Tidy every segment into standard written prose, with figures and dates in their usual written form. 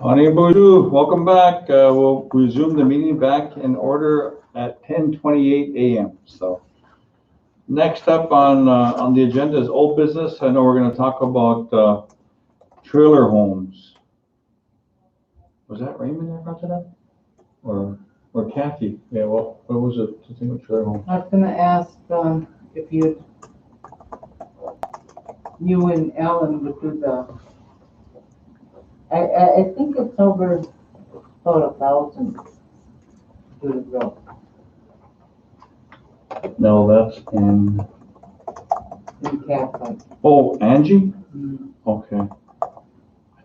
Honey Bonjour, welcome back. We'll resume the meeting back in order at 10:28 a.m. So next up on the agenda is old business. I know we're going to talk about trailer homes. Was that Raymond that brought that up? Or Kathy? Yeah, well, what was it to think of trailer homes? I was gonna ask, if you and Ellen would do I think it's over about 1,000 to do the road. No, that's in. Catholic. Oh, Angie? Mm. Okay. I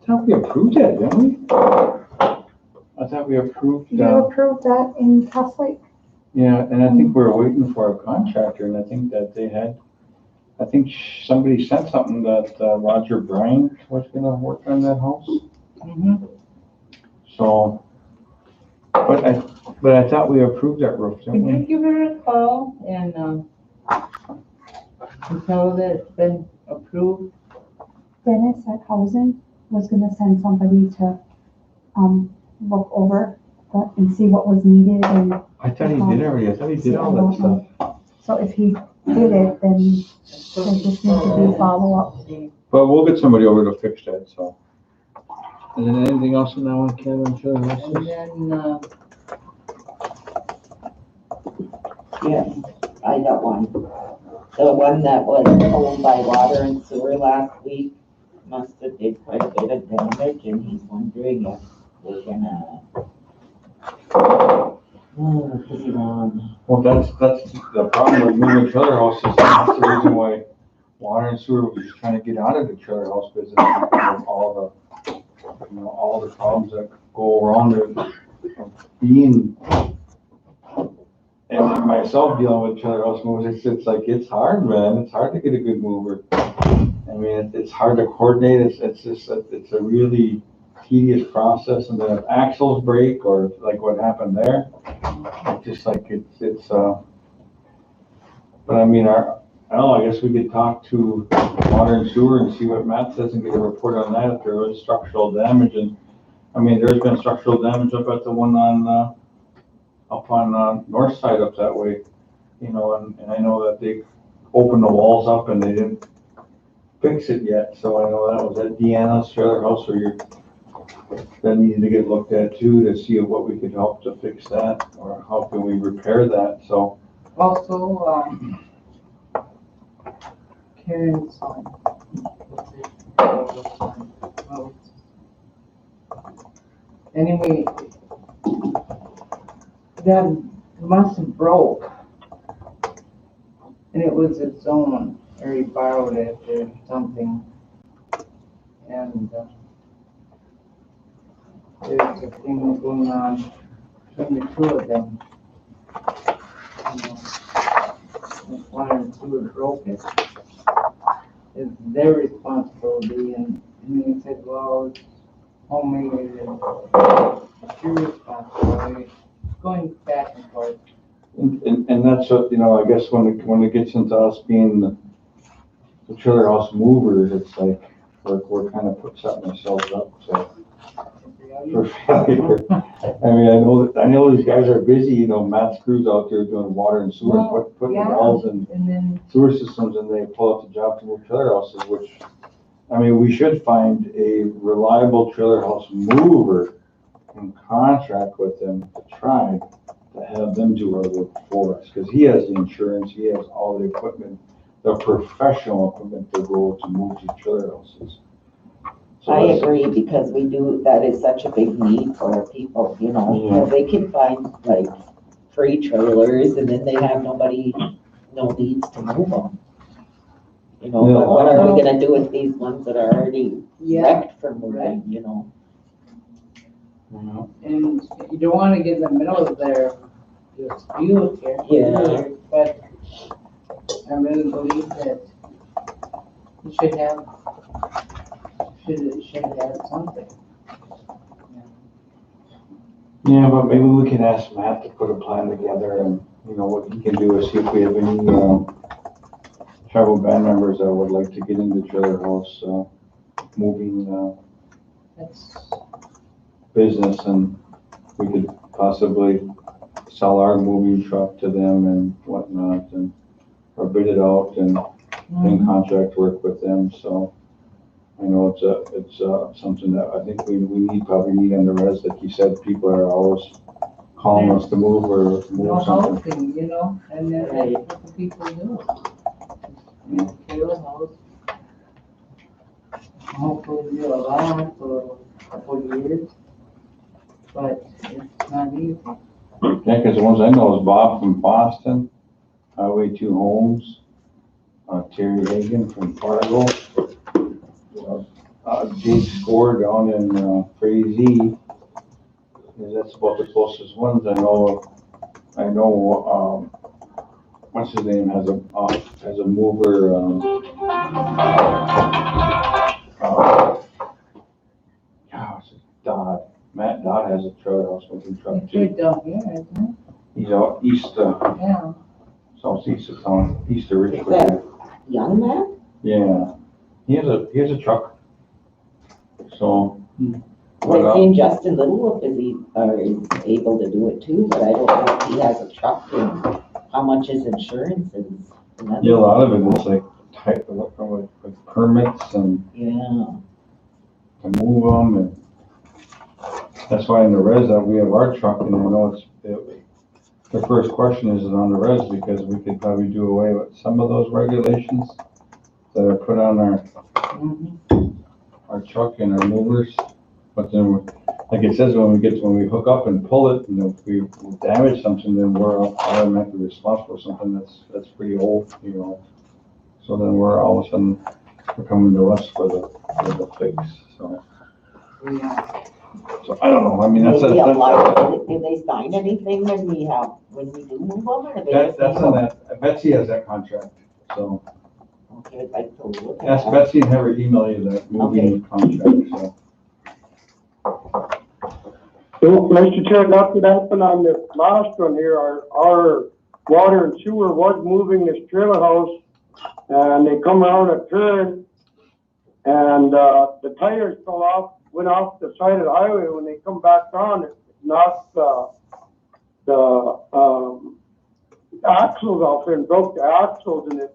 thought we approved that, didn't we? I thought we approved. You approved that in Catholic? Yeah, and I think we were waiting for a contractor, and I think that they had, I think somebody sent something that Roger Bryant was gonna work on that house. Mm-hmm. So, but I thought we approved that roof, didn't Could you we? give her a call and tell her that it's been approved? Dennis at Housing was gonna send somebody to, look over and see what was needed and I thought he did already. I thought he did all that stuff. so if he did it, then there just needs to be follow-up. But we'll get somebody over to fix that, so. And then anything else in that one, Kevin? Sure. And then, Yes, I got one. The one that was owned by water and sewer last week must have did quite a bit of damage, and he's wondering if we're gonna put it on. Well, that's the problem with moving trailer houses. That's the reason why water and sewer was just trying to get out of the trailer house business because of all the problems that go around it. Being and myself dealing with trailer house movers, it's hard, man. It's hard to get a good mover. I mean, it's hard to coordinate. It's a really tedious process, and then if axles break or like what happened there, but I mean, I guess we could talk to water and sewer and see what Matt says and get a report on that if there was structural damage. And I mean, there's been structural damage up at the one up on north side up that way, and I know that they opened the walls up and they didn't fix it yet. So I know that was at Deanna's trailer house that needed to get looked at too, to see what we could help to fix that, or how can we repair that. So also, Karen's son. Anyway, that must have broke. And it was its own, or he borrowed it or something. And there's a thing going on between the two of them. Water and sewer broke it. It's their responsibility, and he said, well, it's homemade and it's your responsibility. Going back and forth. and that's what, I guess when it gets into us being the trailer house movers, it's like we're kind of setting ourselves up for failure. I mean, I know these guys are busy, Matt's crew's out there doing water and sewer, putting wells and then sewer systems, and they pull up the job to move trailer houses, which, I mean, we should find a reliable trailer house mover and contract with them to try to have them do our work for us, because he has the insurance, he has all the equipment, the professional equipment to go to move these trailer houses. So I agree, because that is such a big need for our people, because they can find like free trailers and then they have no needs to move them. But what are we gonna do with these ones that are already wrecked for moving, And you don't want to get in the middle of their dispute here. Yeah. But I really believe that you should have something. Yeah, but maybe we can ask Matt to put a plan together, and, what he can do is see if we have any, tribal band members that would like to get into trailer house, moving, That's business and we could possibly sell our moving truck to them and whatnot and, or bid it out and in contract work with them, so. I know it's something that I think we probably need on the res, like you said, people are always calling us to move or No move something. housing, you know, and then that's what the people do. Build a house. Hopefully you'll allow it for a couple of years, but it's not easy. Yeah, cause the ones I know is Bob from Boston, Highway 2 Homes, Terry Hagan from Fargo, Jake Score down in Frazee. That's about the closest ones I know. What's his name has a mover. Gosh, Dodd. Matt Dodd has a trailer house moving truck It's too. good down here, isn't it? He's out east, Yeah. southeast of town, east of Is Richmond. that young man? Yeah, he has a truck. So. Well, I've seen Justin Little is able to do it too, but I don't know if he has a truck and how much his insurance is. Yeah, a lot of it is like type of with permits and Yeah. to move them, and that's why in the res that we have our truck, and I know the first question is on the res because we could probably do away with some of those regulations that are put on our truck and our movers, but then like it says when we hook up and pull it, and if we damage something, then we're automatically responsible for something that's pretty old, you know. So then we're all of a sudden they're coming to us for the fix. So Yeah. I don't know. I mean Did they sign anything when we do move them, or that's on that. Betsy has that contract. So okay, I'd like to look at ask that. Betsy and have her email you that moving contract. So. So, Mr. Chair, nothing happened on the last one here. Our water and sewer was moving this trailer house, and they come around a turn, and the tires went off the side of the highway. When they come back on, it knocked the axles off there and broke the axles in it.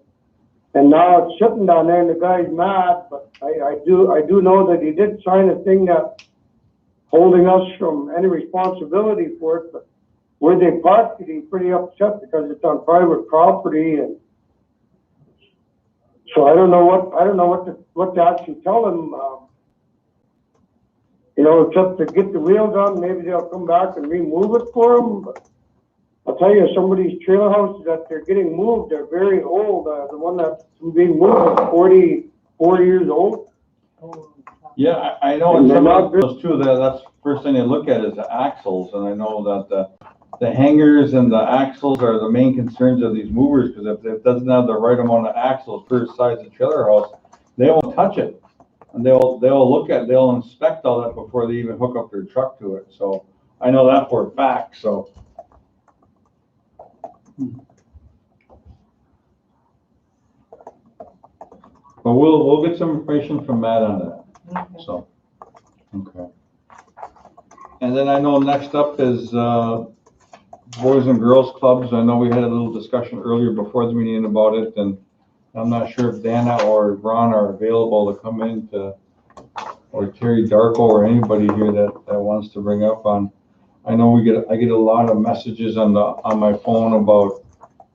And now it's sitting down there, and the guy's mad. But I do know that he did sign a thing that holding us from any responsibility for it. But where they parked it, he's pretty upset because it's on private property, and so I don't know what to actually tell him. You know, except to get the wheels on, maybe they'll come back and remove it for him. But I'll tell you, some of these trailer houses that they're getting moved, they're very old. The one that's being moved is 44 years old. Yeah, I know in some of those too, that's the first thing they look at is the axles, and I know that the hangers and the axles are the main concerns of these movers, because if it doesn't have the right amount of axles per size of trailer house, they won't touch it. And they'll inspect all that before they even hook up their truck to it, so I know that for a fact, so. But we'll get some information from Matt on that. Okay. So, okay. And then I know next up is Boys and Girls Clubs. I know we had a little discussion earlier before the meeting about it, and I'm not sure if Dana or Ron are available to come in or Terry Darko or anybody here that wants to bring up on. I know I get a lot of messages on my phone about,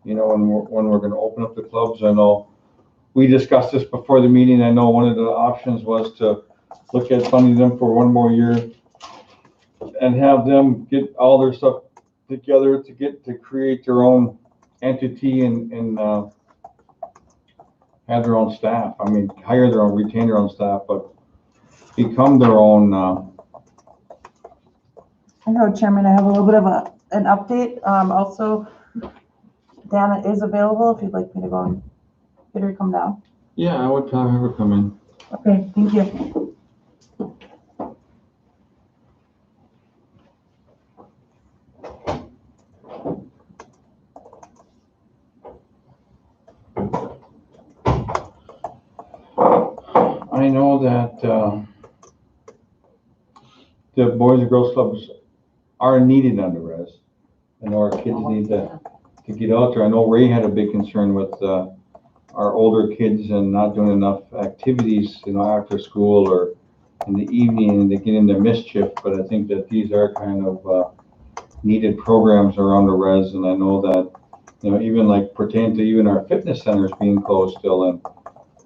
you know, when we're going to open up the clubs. I know we discussed this before the meeting. I know one of the options was to look at funding them for one more year and have them get all their stuff together to create their own entity and have their own staff. I mean, hire their own, retain their own staff, but become their own. Hello, Chairman. I have a little bit of an update. Also, Dana is available if you'd like me to go and get her to come down. Yeah, I would have her come in. Okay, thank you. I know that the Boys and Girls Clubs are needed on the res. I know our kids need to get out there. I know Ray had a big concern with, our older kids and not doing enough activities, after school or in the evening, and they get into mischief, but I think that these are kind of, needed programs around the res, and I know that, even like pertaining to even our fitness centers being closed still, and,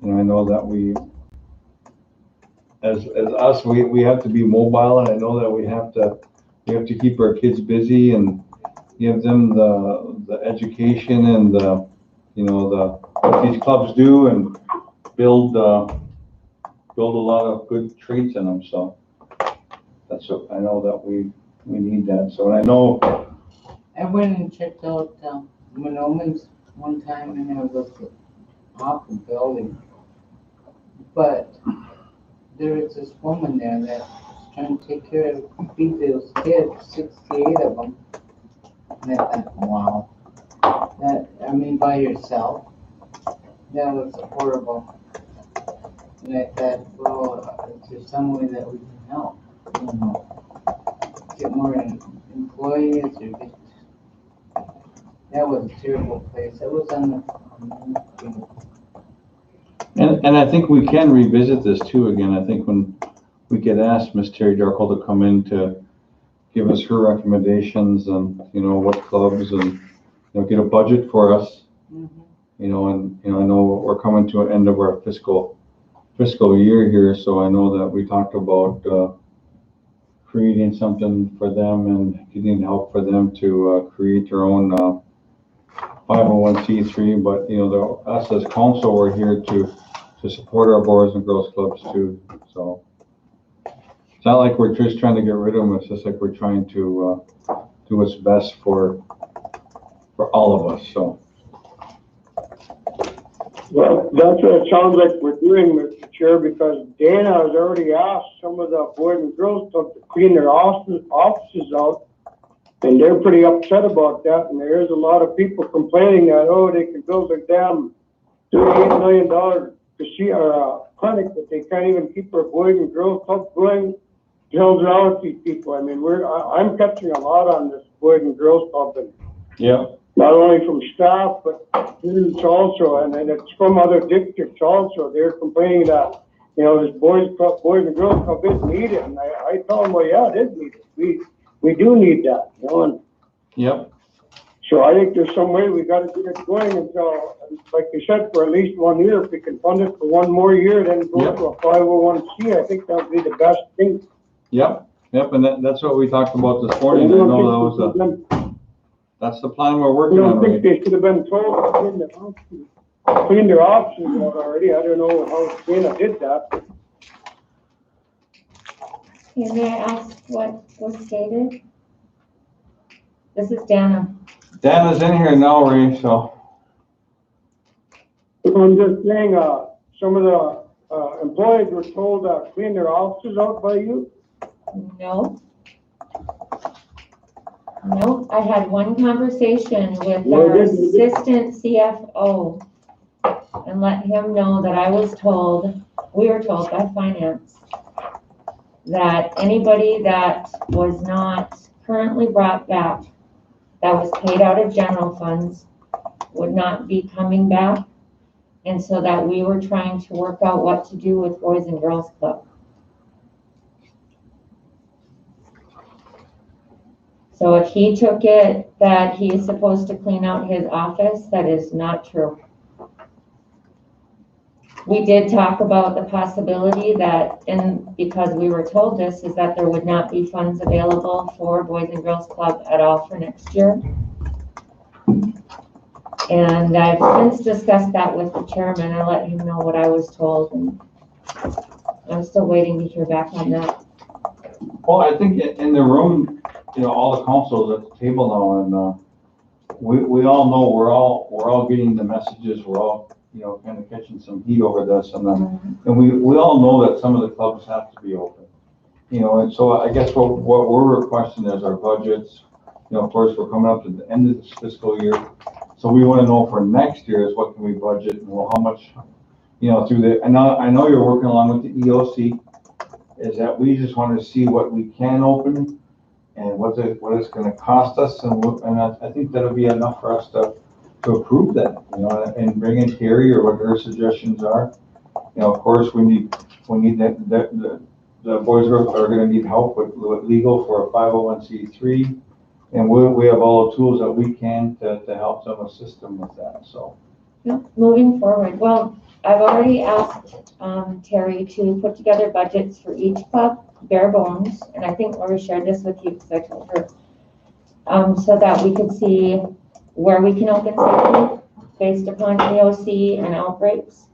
I know that as us, we have to be mobile, and I know that we have to keep our kids busy and give them the education and what these clubs do, and build a lot of good traits in them. So that's what I know that we need that. So I know I went and checked out, Monoman's one time, and it was an awful building. But there is this woman there that's trying to take care of, feed those kids, 68 of them. And I thought, wow, by yourself, that was horrible. And I thought, well, is there some way that we can help? Get more employees or get, that was a terrible place. It was on the and I think we can revisit this too again. I think when we get asked Miss Terry Darkle to come in to give us her recommendations and, what clubs, and, get a budget for us, and, I know we're coming to an end of our fiscal year here, so I know that we talked about, creating something for them and getting help for them to, create their own, 501c3, but, us as council, we're here to support our Boys and Girls Clubs too, so. It's not like we're just trying to get rid of them, it's just like we're trying to, do what's best for all of us, so. Well, that's what it sounds like we're doing, Mr. Chair, because Dana has already asked some of the Boys and Girls Clubs to clean their offices out, and they're pretty upset about that, and there is a lot of people complaining that, they can build a damn $38 million clinic, but they can't even keep our Boys and Girls Club going. Tells out these people. I mean, I'm catching a lot on this Boys and Girls Club, and not only from staff, but students also, and it's from other districts also. They're complaining that, this Boys and Girls Club is needed, and I tell them, well, yeah, it is needed. We do need that, and so I think there's some way we got to get it going until, like you said, for at least 1 year. If we can fund it for 1 more year, then go to a 501c. I think that would be the best thing. Yep, and that's what we talked about this morning. I know that that's the plan we're working on. I don't think they should have been told to clean their options out already. I don't know how Dana did that. May I ask what was stated? This is Dana. Dana's in here now, Ray, so. I'm just saying, some of the employees were told to clean their offices out by you. No, I had one conversation with our assistant CFO and let him know that we were told by finance that anybody that was not currently brought back, that was paid out of general funds, would not be coming back. And so that we were trying to work out what to do with Boys and Girls Club. So if he took it that he is supposed to clean out his office, that is not true. We did talk about the possibility that, and because we were told this, is that there would not be funds available for Boys and Girls Club at all for next year. And I've since discussed that with the chairman. I let him know what I was told, and I'm still waiting to hear back on that. Well, I think in the room, all the councils at the table now, and we all know we're all getting the messages. We're all kind of catching some heat over this, and we all know that some of the clubs have to be open. And so I guess what we're requesting is our budgets. Of course, we're coming up to the end of this fiscal year, so we want to know for next year is what can we budget, and how much, through the. And I know you're working along with the EOC. is that we just want to see what we can open and what it's gonna cost us, and I think that'll be enough for us to approve that, you know, and bring in Terry or what her suggestions are. You know, of course, we need the Boys and Girls are gonna need help with legal for a 501c3, and we have all the tools that we can to help them, assist them with that, so. Yeah, moving forward. Well, I've already asked Terry to put together budgets for each club, bare bones, and I think Lori shared this with you because I told her, so that we could see where we can open safely based upon EOC and outbreaks,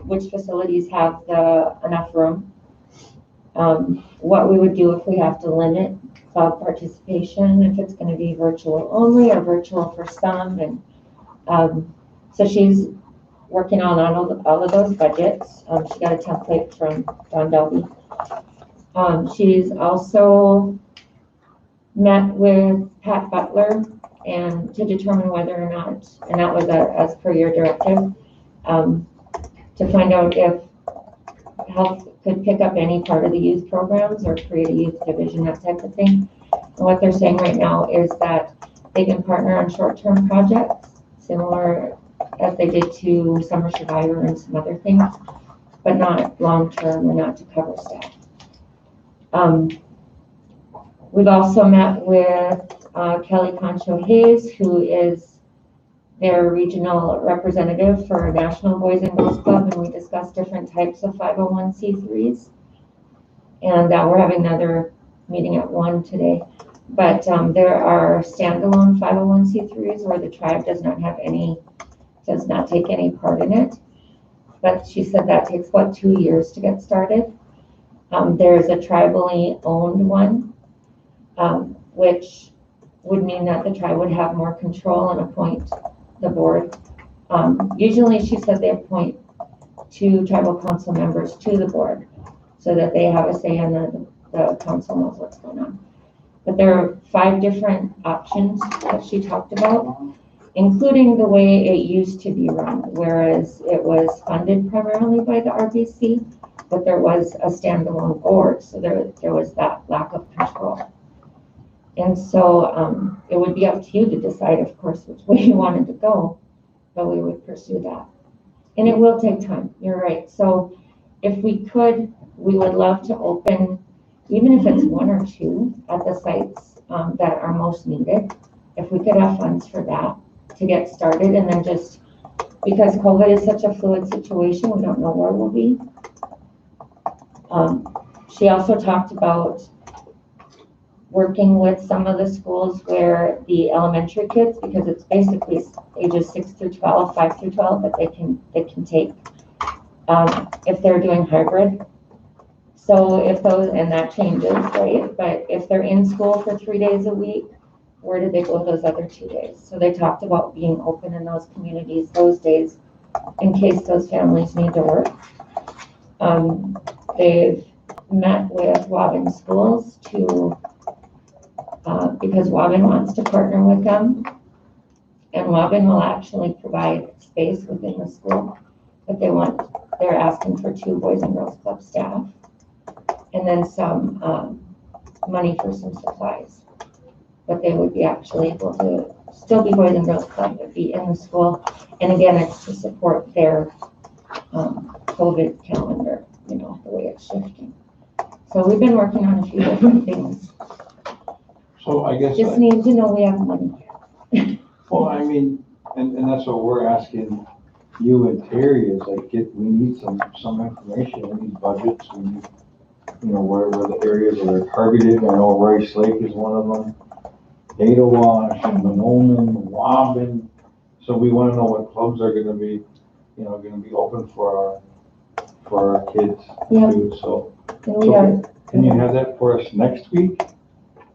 which facilities have enough room, what we would do if we have to limit club participation, if it's going to be virtual only or virtual for some, and so she's working on all of those budgets. She got a template from Don Delby. She's also met with Pat Butler and to determine whether or not, and that was as per your directive, to find out if health could pick up any part of the youth programs or create a youth division, that type of thing. And what they're saying right now is that they can partner on short-term projects, similar as they did to Summer Survivor and some other things, but not long-term and not to cover staff. We've also met with Kelly Concho Hayes, who is their regional representative for National Boys and Girls Club, and we discussed different types of 501c3s. And we're having another meeting at 1 today. But there are standalone 501c3s where the tribe does not take any part in it. But she said that takes about 2 years to get started. There's a tribally owned one, which would mean that the tribe would have more control and appoint the board. Usually she said they appoint 2 tribal council members to the board so that they have a say and the council knows what's going on. But there are 5 different options that she talked about, including the way it used to be run, whereas it was funded primarily by the RBC, but there was a standalone board, so there was that lack of control. And so it would be up to you to decide, of course, which way you wanted to go, but we would pursue that. And it will take time, you're right. So if we could, we would love to open, even if it's 1 or 2 at the sites that are most needed, if we could have funds for that to get started, and then just, because COVID is such a fluid situation, we don't know where we'll be. She also talked about working with some of the schools where the elementary kids, because it's basically ages 6 through 12, 5 through 12, but they can take if they're doing hybrid. So if those, and that changes, right? But if they're in school for 3 days a week, where do they go those other 2 days? So they talked about being open in those communities those days in case those families need to work. They've met with Wabin schools to, because Wabin wants to partner with them, and Wabin will actually provide space within the school, but they're asking for 2 Boys and Girls Club staff, and then some money for some supplies. But they would be actually able to still be Boys and Girls Club, but be in the school. And again, it's to support their COVID calendar, you know, the way it's shifting. So we've been working on a few different things. So I guess. Just need to know we have money. Well, I mean, and that's what we're asking you and Terry is like, we need some information, we need budgets, we need, you know, where the areas that are targeted. I know Rice Lake is one of them, Data Wash, Monoman, Wabin. So we want to know what clubs are going to be, you know, going to be open for our kids too. So can you have that for us next week?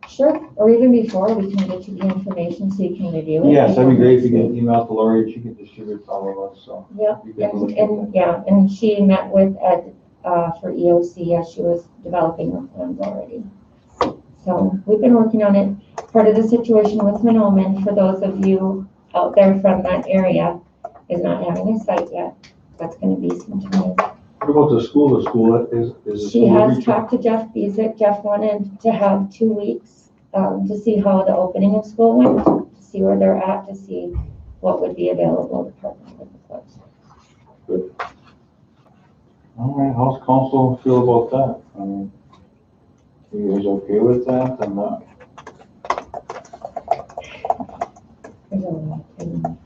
Sure, or even before, we can get you the information so you can review it. Yes, that'd be great if you can email to Lori and she can distribute to all of us, so. Yeah, and she met with Ed for EOC as she was developing her plans already. So we've been working on it. Part of the situation with Monoman, for those of you out there from that area, is not having a site yet. That's going to be some time. What about the school? The school is the She school has reaching? talked to Jeff Bezick. Jeff wanted to have 2 weeks, to see how the opening of school went, to see where they're at, to see what would be available to partner with the clubs. All right, how's council feel about that? I mean, you guys okay with that and not? There's a lot to-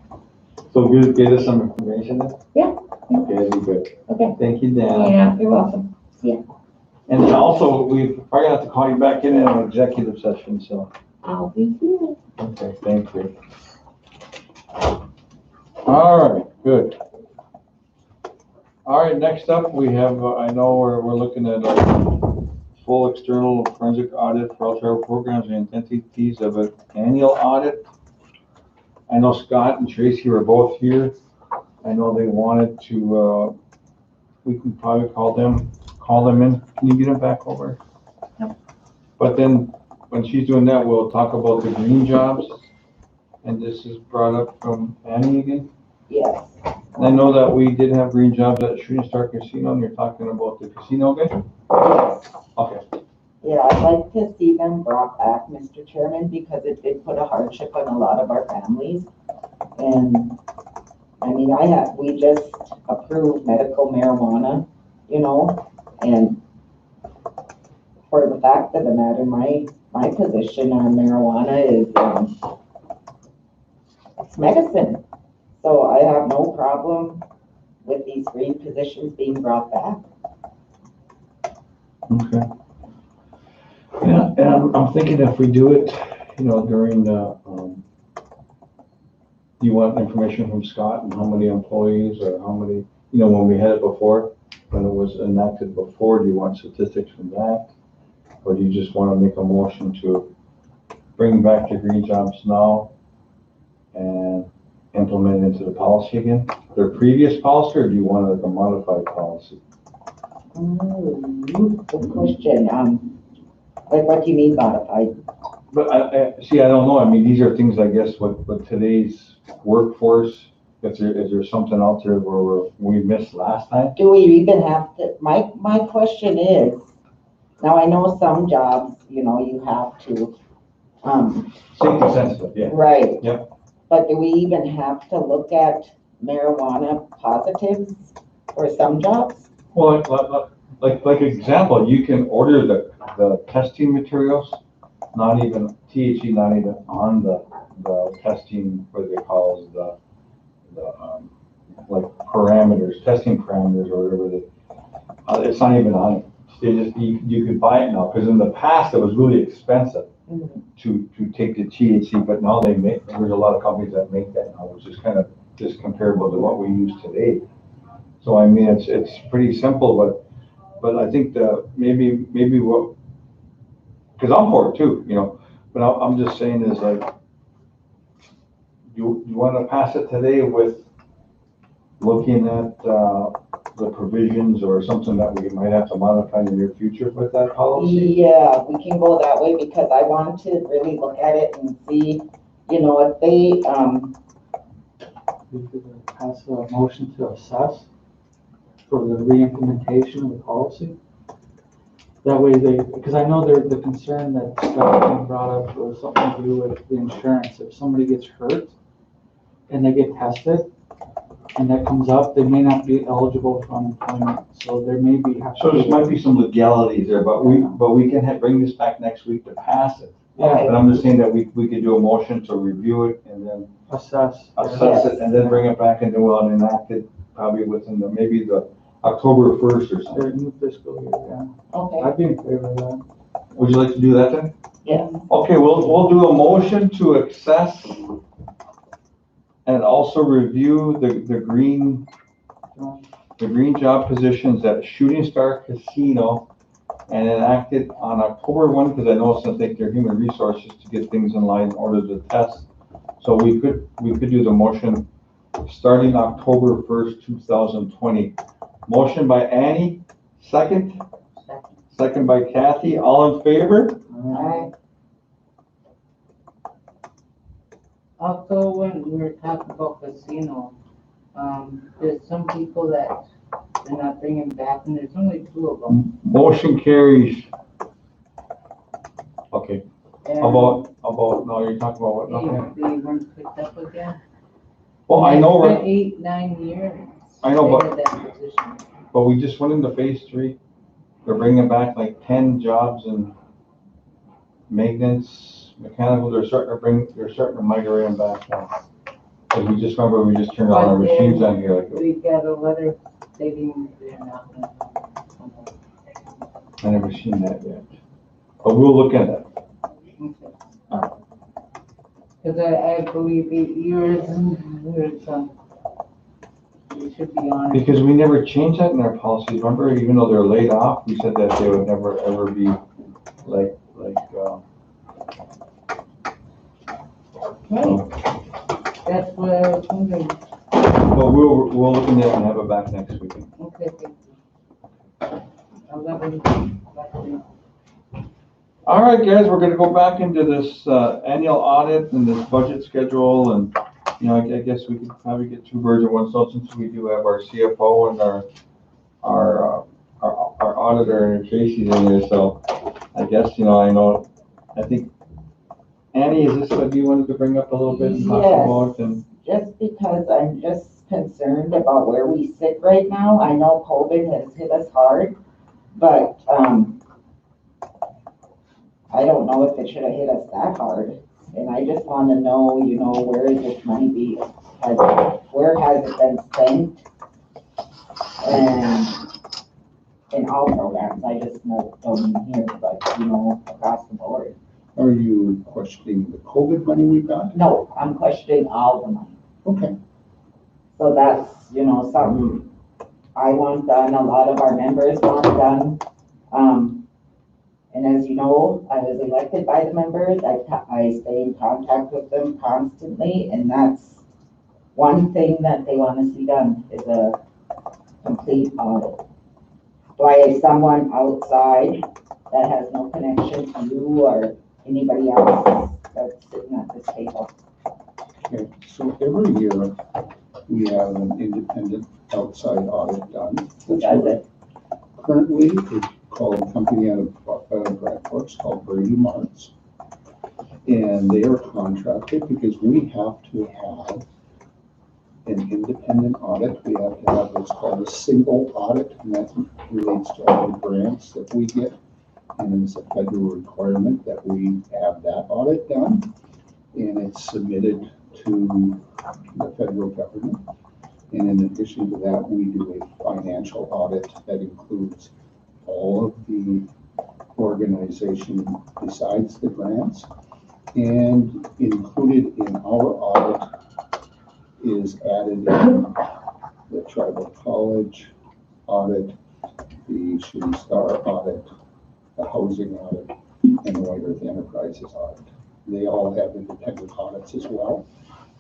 So get us some information then? Yeah. Okay, that'd be good. Okay, Thank you, Dan. yeah, you're welcome. See ya. And then also, we're probably gonna have to call you back in an executive session, so, I'll be here. okay, thank you. All right, good. All right, next up, we have, I know we're looking at a full external forensic audit for all travel programs and entities of an annual audit. I know Scott and Tracy were both here. I know they wanted to, we can probably call them in. Can you get them back over? Yep. But then, when she's doing that, we'll talk about the green jobs. And this is brought up from Annie again. Yes. And I know that we did have green jobs at Shooting Star Casino, and you're talking about the casino again? Yes. Okay. Yeah, I'd like to see them brought back, Mr. Chairman, because it did put a hardship on a lot of our families. And, I mean, we just approved medical marijuana, you know, and for the fact of the matter, my position on marijuana is, it's medicine. So I have no problem with these green positions being brought back. Okay. Yeah, and I'm thinking if we do it, during the, do you want information from Scott and how many employees or how many, when we had it before, when it was enacted before, do you want statistics from that? Or do you just want to make a motion to bring back the green jobs now and implement it into the policy again? Their previous policy, or do you want like a modified policy? Good question. Like, what do you mean modified? But I don't know. I mean, these are things, I guess, what today's workforce, is there something out there where we missed last time? Do we even have to, my question is, now I know some jobs, you have to, Safety sensitive, yeah. right. Yep. But do we even have to look at marijuana positives for some jobs? Well, like example, you can order the testing materials, not even THC, not even on the testing, what do they call it, the like parameters, testing parameters or whatever it's not even on it. They just, you can buy it now, because in the past it was really expensive to take the THC, but now there's a lot of companies that make that now, which is kind of just comparable to what we use today. So I mean, it's pretty simple, but I think maybe what, because I'm for it too, but I'm just saying is like, you want to pass it today with looking at the provisions or something that we might have to modify in the near future with that policy? Yeah, we can go that way, because I want to really look at it and see, if they, We could pass a motion to assess for the re-implementation of the policy. That way because I know the concern that Scott brought up was something to do with the insurance. If somebody gets hurt and they get tested and that comes up, they may not be eligible for unemployment. So there may be. So there might be some legalities there, but we can bring this back next week to pass it. Yeah. But I'm just saying that we could do a motion to review it and then Assess it and then bring it back and then we'll enact it probably within maybe the October 1st or their something. new fiscal year, okay, yeah. I'd be in favor of that. Would you like to do that then? yeah. Okay, we'll do a motion to access and also review the green job positions at Shooting Star Casino and enact it on October 1, because I know it's gonna take their human resources to get things in line in order to test. So we could do the motion starting October 1st, 2020. Motion by Annie, second by Kathy, all in favor? Alright. Also, when we were talking about casino, there's some people that they're not bringing back, and there's only 2 of them. Motion carries. Okay, And how about, no, you're talking about what, okay. they weren't picked up again. Well, I And know, it's been we're- 8, 9 years. I know, they but- had that position. but we just went into phase 3. They're bringing back like 10 jobs in maintenance, mechanical, they're starting to migrate them back now. Cause we just remember, we just turned all our But machines on here, like, We got a letter stating they're not gonna. I never seen that yet. But we'll look at it. Because I believe 8 years, we should be on it. Because we never changed that in our policies, remember, even though they're laid off, we said that they would never, ever be like, Right, that's what I was wondering. but we'll look into that and have it back next week. Okay, thank you. 11. All right, guys, we're gonna go back into this, annual audit and this budget schedule, and, you know, I guess we could probably get 2 birds with 1 stone, since we do have our CFO and our auditor and Tracy's in there, so I guess, you know, I think, Annie, is this what you wanted to bring up a little bit and talk Yes. about, and? Just because I'm just concerned about where we sit right now. I know COVID has hit us hard, but, I don't know if it should have hit us that hard. And I just want to know, you know, where is this money where has it been spent? And in all programs, I just don't mean here, but, you know, across the board. Are you questioning the COVID money we got? No, I'm questioning all the money. Okay. So that's, you know, something I want done, a lot of our members want done. And as you know, I was elected by the members, I stay in contact with them constantly, and that's one thing that they want to see done is a complete audit. By someone outside that has no connection to you or anybody else that's sitting at this table. Okay, so every year we have an independent outside audit done. Who does it? Currently, it's called a company out of Grand Forks called Brady Marts. And they are contracted because we have to have an independent audit. We have to have what's called a single audit, and that relates to all the grants that we get. And it's a federal requirement that we have that audit done. And it's submitted to the federal government. And in addition to that, we do a financial audit that includes all of the organization besides the grants. And included in our audit is added in the tribal college audit, the Shooting Star audit, the housing audit, and the White Earth Enterprises audit. They all have independent audits as well.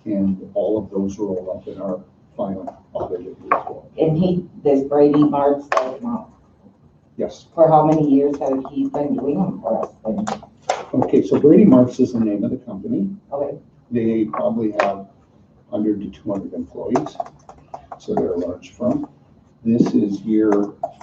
And all of those roll up in our final audited report. And this Brady Marts does not. Yes. For how many years have he been doing them for us then? Okay, so Brady Marts is the name of the company. Okay, They probably have 100 to 200 employees, so they're a large firm. This is year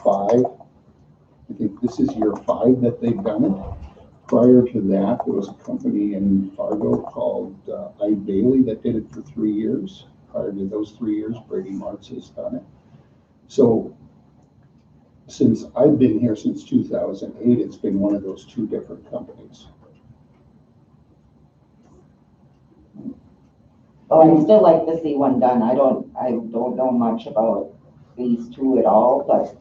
5. I think this is year 5 that they've done it. Prior to that, there was a company in Fargo called I. Bailey that did it for 3 years. Prior to those 3 years, Brady Marts has done it. So since I've been here since 2008, it's been one of those 2 different companies. well, I'd still like to see one done. I don't know much about these 2 at all, but,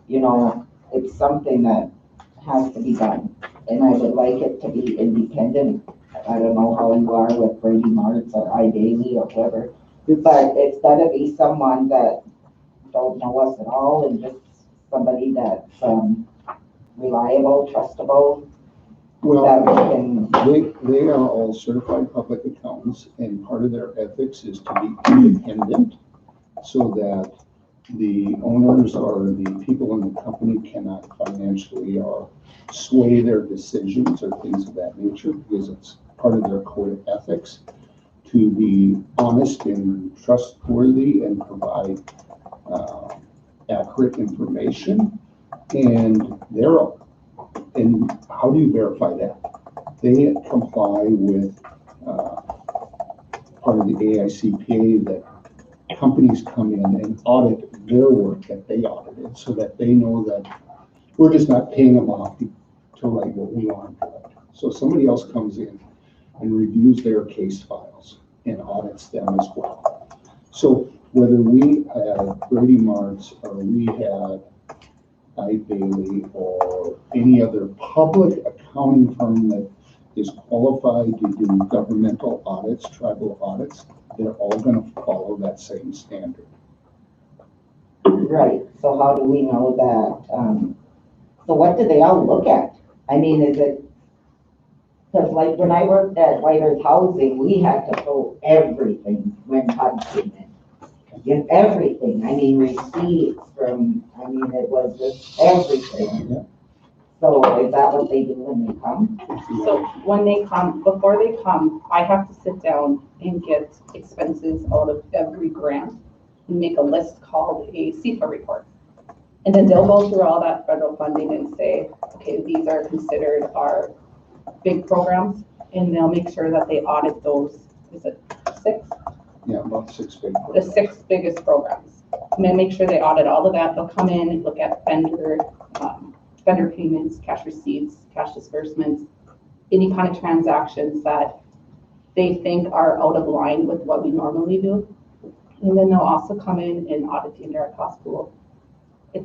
you know, it's something that has to be done. And I would like it to be independent. I don't know how you are with Brady Marts or I. Bailey or whatever, but it's gotta be someone that don't know us at all and just somebody that's reliable, trustable, Well, that we can, they are all certified public accountants, and part of their ethics is to be independent so that the owners or the people in the company cannot financially or sway their decisions or things of that nature, because it's part of their code of ethics to be honest and trustworthy and provide accurate information, and and how do you verify that? They comply with part of the AICPA that companies come in and audit their work that they audited, so that they know that we're just not paying them off to write what we want to write. So somebody else comes in and reviews their case files and audits them as well. So whether we had Brady Martz or we had Eide Bailey or any other public accounting firm that is qualified to do governmental audits, tribal audits, they're all going to follow that same standard. Right, so how do we know that, so what do they all look at? I mean, is it, because like when I worked at White Earth Housing, we had to pull everything when HUD came in. Get everything, I mean, receipts from, I mean, it was just everything. Yeah. So is that what they do when they come? So when they come, before they come, I have to sit down and get expenses out of every grant and make a list called a CFA report. And then they'll go through all that federal funding and say, okay, these are considered our big programs, and they'll make sure that they audit those, is it 6? Yeah, about 6 big. The 6 biggest programs. And then make sure they audit all of that. They'll come in and look at vendor payments, cash receipts, cash disbursements, any kind of transactions that they think are out of line with what we normally do. And then they'll also come in and audit the indirect cost pool. I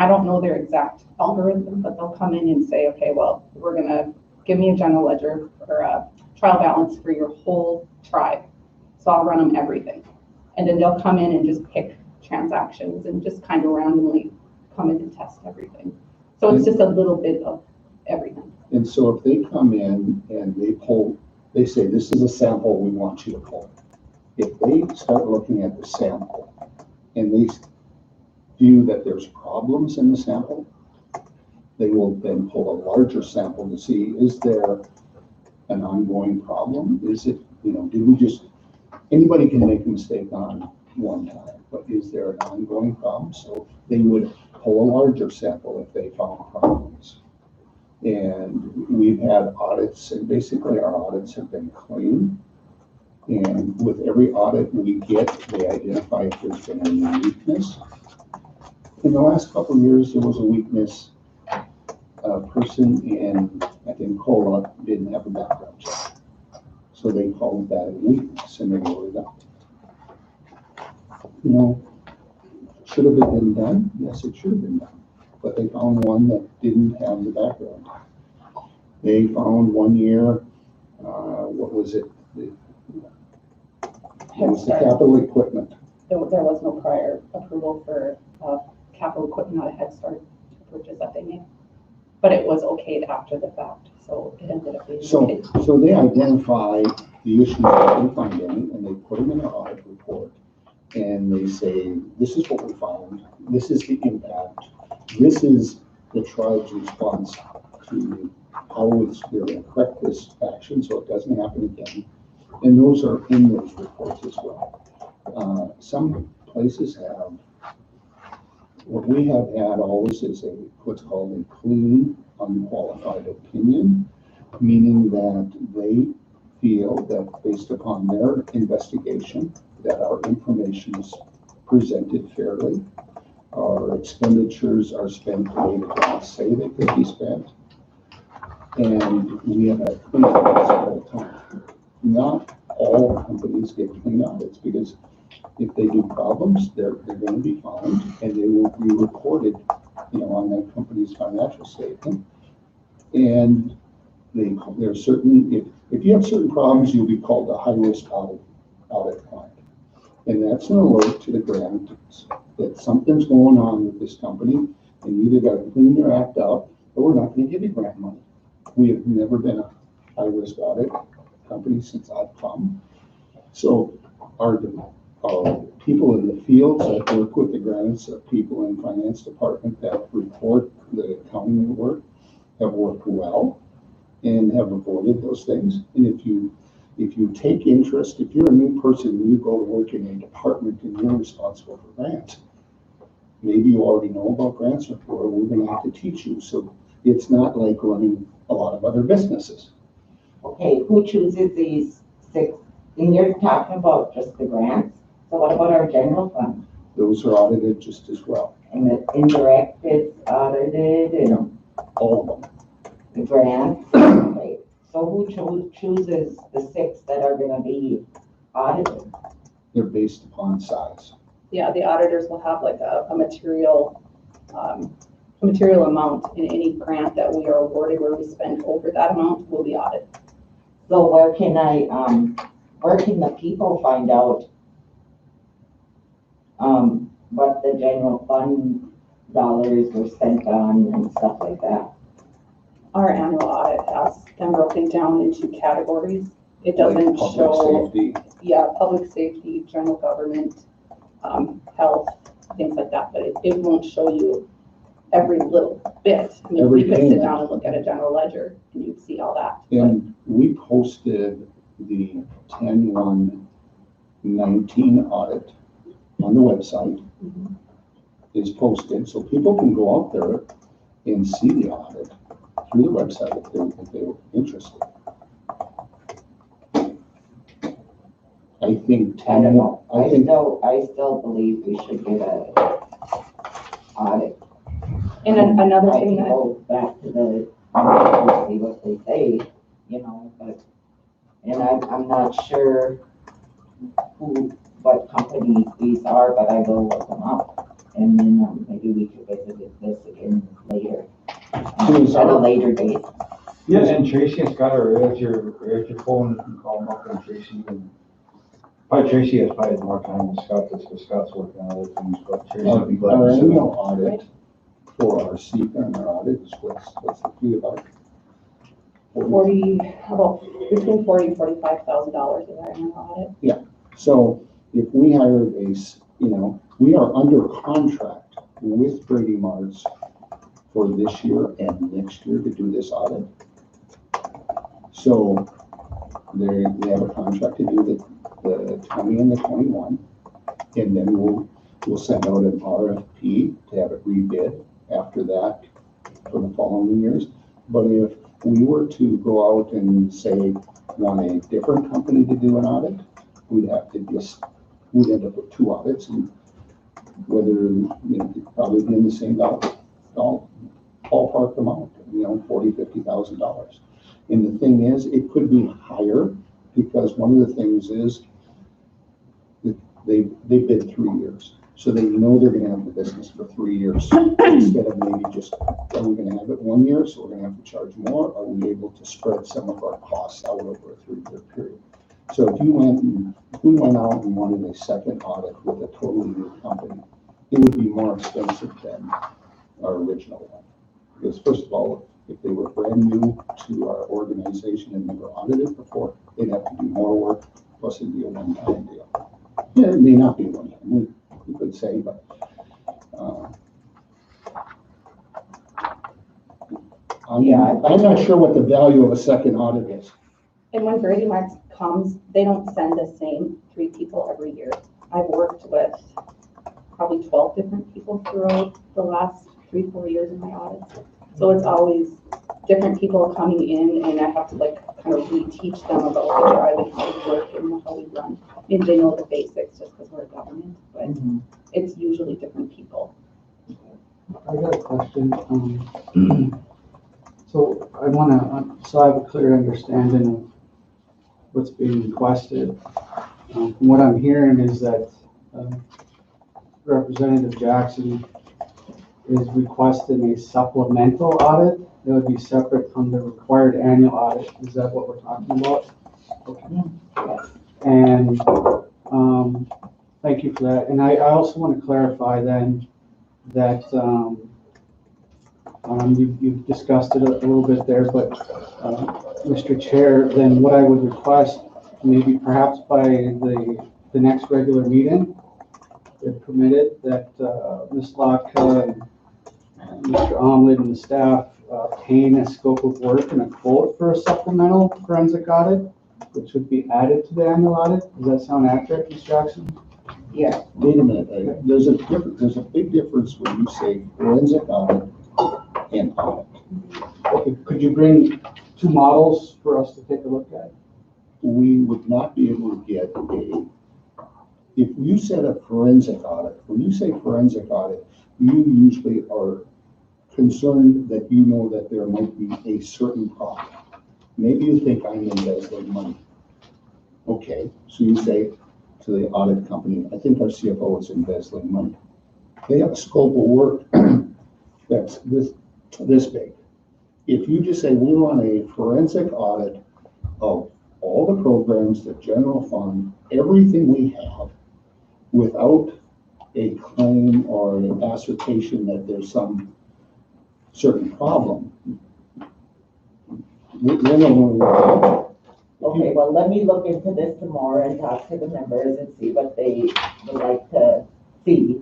don't know their exact algorithm, but they'll come in and say, okay, well, we're gonna give me a general ledger or a trial balance for your whole tribe. So I'll run them everything. And then they'll come in and just pick transactions and just kind of randomly come in and test everything. So it's just a little bit of everything. And so if they come in and they say, this is a sample we want you to pull. If they start looking at the sample and they view that there's problems in the sample, they will then pull a larger sample to see, is there an ongoing problem? Is it, did we just, anybody can make a mistake on one time, but is there an ongoing problem? So they would pull a larger sample if they found problems. And we've had audits, and basically our audits have been clean. And with every audit we get, they identify if there's been any weakness. In the last couple of years, there was a weakness. A person in, I think, COLA didn't have a background check. So they called that a weakness and they wrote it up. Should have it been done? Yes, it should have been done. But they found one that didn't have the background. They found 1 year, what was it? It was the capital equipment. There was no prior approval for capital equipment out of Head Start purchase that they made. But it was okayed after the fact, so it ended up being okay. So they identify the issues that they find in, and they put them in their audit report. And they say, this is what we found, this is the impact, this is the tribe's response to how we're going to correct this action so it doesn't happen again. And those are in those reports as well. Some places have, what we have had always is what's called a clean, unqualified opinion, meaning that they feel that based upon their investigation, that our information is presented fairly, our expenditures are spent the way the laws say they could be spent, and we have had clean audits all the time. Not all companies get clean audits because if they do problems, they're going to be found and they will be reported, on that company's financial statement. And there's certain, if you have certain problems, you'll be called a high-risk audit client. And that's an alert to the grantors that something's going on with this company, and you either got to clean your act up or we're not going to give you grant money. We have never been a high-risk audit company since I've come. So our people in the fields that work with the grants, people in finance department that report the accounting work have worked well and have avoided those things. And if you take interest, if you're a new person and you go to work in a department and you're responsible for grants, maybe you already know about grants, or we're gonna have to teach you, so it's not like running a lot of other businesses. Okay, who chooses these 6? And you're talking about just the grants, so what about our general fund? Those are audited just as well, And the indirect is audited and all of them. the grants, okay. So who chooses the 6 that are gonna be audited? They're based upon size. Yeah, the auditors will have like a material amount in any grant that we are awarded where we spend over that amount will be audited. So where can the people find out what the general fund dollars were spent on and stuff like that? Our annual audit has them broken down into categories. It Like doesn't public show, safety. yeah, public safety, general government, health, things like that, but it won't show you every little bit. I mean, we could sit down and look at a general ledger and you'd see all that. And we posted the 10/1/19 audit on the website. Is posted, so people can go out there and see the audit through the website if they're interested. I think I don't know, I think I still believe we should get a audit. And then another I thing can that, go back to the, see what they say, but, and I'm not sure what companies these are, but I will look them up. And then maybe we could visit this again later, at a later date. Yeah, and Tracy and Scott are at your phone, you can call them up, and Tracy, and probably Tracy has probably more time than Scott does, because Scott's working on other things, but Tracy would be glad our to sit annual down. audit for our CEQA and our audit is what's the fee about? about between $40,000 and $45,000 is our annual audit. So if we hired we are under contract with Brady Marts for this year and next year to do this audit. So they have a contract to do the 20 and the 21, and then we'll send out an RFP to have it rebid after that for the following years. But if we were to go out and say, want a different company to do an audit, we'd end up with 2 audits, and whether, it'd probably be in the same ballpark amount, $40,000-$50,000. And the thing is, it could be higher, because one of the things is that they bid 3 years. So they know they're gonna have the business for 3 years, instead of maybe just, are we gonna have it 1 year, so we're gonna have to charge more? Are we able to spread some of our costs out over a 3-year period? So if we went out and wanted a second audit with a totally new company, it would be more expensive than our original one. Because first of all, if they were brand new to our organization and never audited before, they'd have to do more work, plus it'd be a one-time deal. Yeah, it may not be one time, we could say, but I'm not sure what the value of a second audit is. And when Brady Marts comes, they don't send the same 3 people every year. I've worked with probably 12 different people throughout the last 3-4 years in my audits. So it's always different people coming in, and I have to kind of reteach them about the drive and how we work and how we run. And they know the basics just because we're a government, but it's usually different people. I got a question. So I have a clear understanding of what's being requested. From what I'm hearing is that Representative Jackson is requesting a supplemental audit that would be separate from the required annual audit. Is that what we're talking about? Okay. And thank you for that. And I also want to clarify then that you've discussed it a little bit there, but Mr. Chair, then what I would request, maybe perhaps by the next regular meeting, if permitted, that Ms. Locke, Mr. Omlin and the staff obtain a scope of work and a quote for a supplemental forensic audit, which would be added to the annual audit. Does that sound accurate, Ms. Jackson? Yeah, Wait a minute, there's a big difference when you say forensic audit and audit. Okay, could you bring 2 models for us to take a look at? We would not be able to get if you said a forensic audit, when you say forensic audit, you usually are concerned that you know that there might be a certain problem. Maybe you think I'm embezzling money. Okay, so you say to the audit company, I think our CFO is embezzling money. They have a scope of work that's this big. If you just say we want a forensic audit of all the programs, the general fund, everything we have, without a claim or an assertion that there's some certain problem, we're not going to. okay, well, let me look into this some more and talk to the members and see what they would like to see.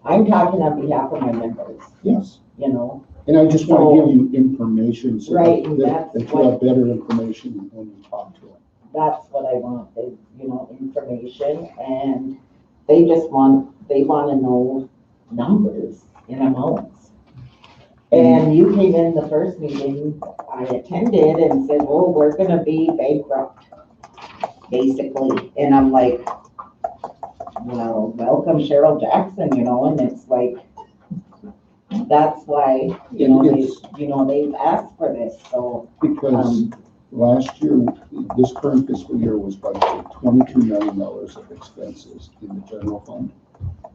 I'm talking on behalf of my members, Yes, you know, and I just want to give you information so Right, that that's you have better information when you talk to them. that's what I want, is, you know, information, and they want to know numbers and amounts. And you came in the first meeting I attended and said, oh, we're gonna be bankrupt, basically, and I'm like, well, welcome Cheryl Jackson, you know, and it's like, that's why, you know, they've asked for this, so. Because last year, this current fiscal year was budgeted $22 million of expenses in the general fund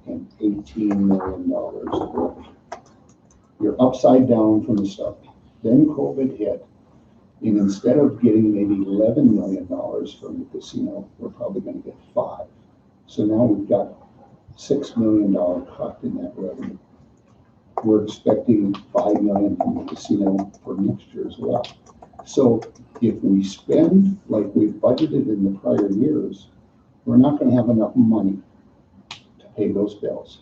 and $18 million of revenue. You're upside down from the start. Then COVID hit, and instead of getting maybe $11 million from the casino, we're probably gonna get 5. So now we've got $6 million cut in that revenue. We're expecting $5 million from the casino for next year as well. So if we spend like we've budgeted in the prior years, we're not gonna have enough money to pay those bills.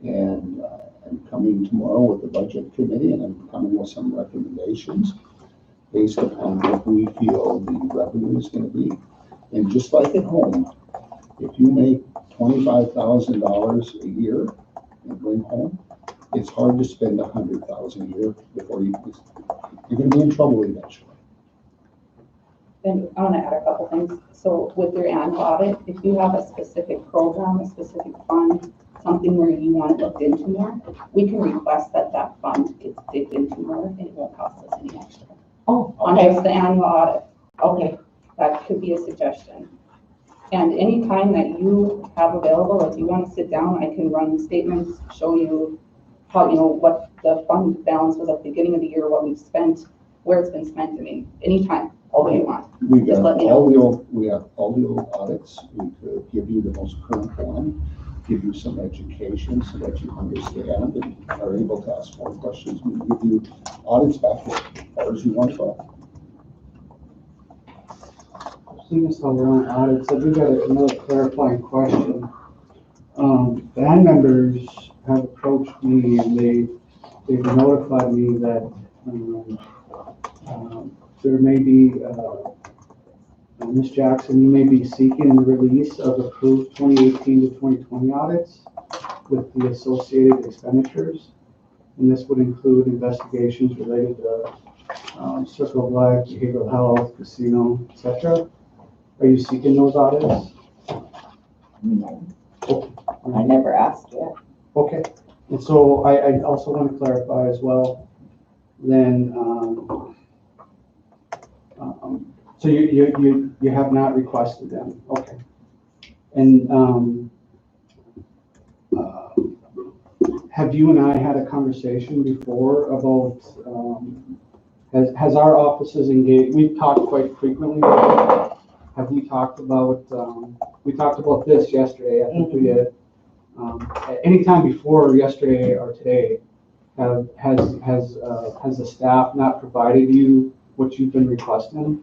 And I'm coming tomorrow with the budget committee, and I'm coming with some recommendations based upon what we feel the revenue is gonna be. And just like at home, if you make $25,000 a year and bring home, it's hard to spend $100,000 a year before you're gonna be in trouble eventually. And I want to add a couple things. So with your annual audit, if you have a specific program, a specific fund, something where you want it looked into more, we can request that that fund gets digged into more and it won't cost us any extra. Oh, On okay, just the annual audit, okay, that could be a suggestion. And any time that you have available, if you want to sit down, I can run statements, show you how, you know, what the fund balance was at the beginning of the year, what we've spent, where it's been spent. I mean, anytime, all you want. We Just got let me know. we have all the old audits. We could give you the most current one, give you some education so that you understand and are able to ask more questions. We give you audits back as far as you want to go. Seeing as how we're on audits, I do got another clarifying question. Band members have approached me and they've notified me that there may be, Ms. Jackson, you may be seeking the release of approved 2018 to 2020 audits with the associated expenditures. And this would include investigations related to Circle of Life, behavioral health, casino, etc. Are you seeking those audits? no, I never asked yet. Okay, and so I also want to clarify as well, then, so you have not requested them, okay. And, have you and I had a conversation before about, has our offices engaged, we've talked quite frequently, have we talked about, we talked about this yesterday, I think we did. At any time before yesterday or today, has the staff not provided you what you've been requesting?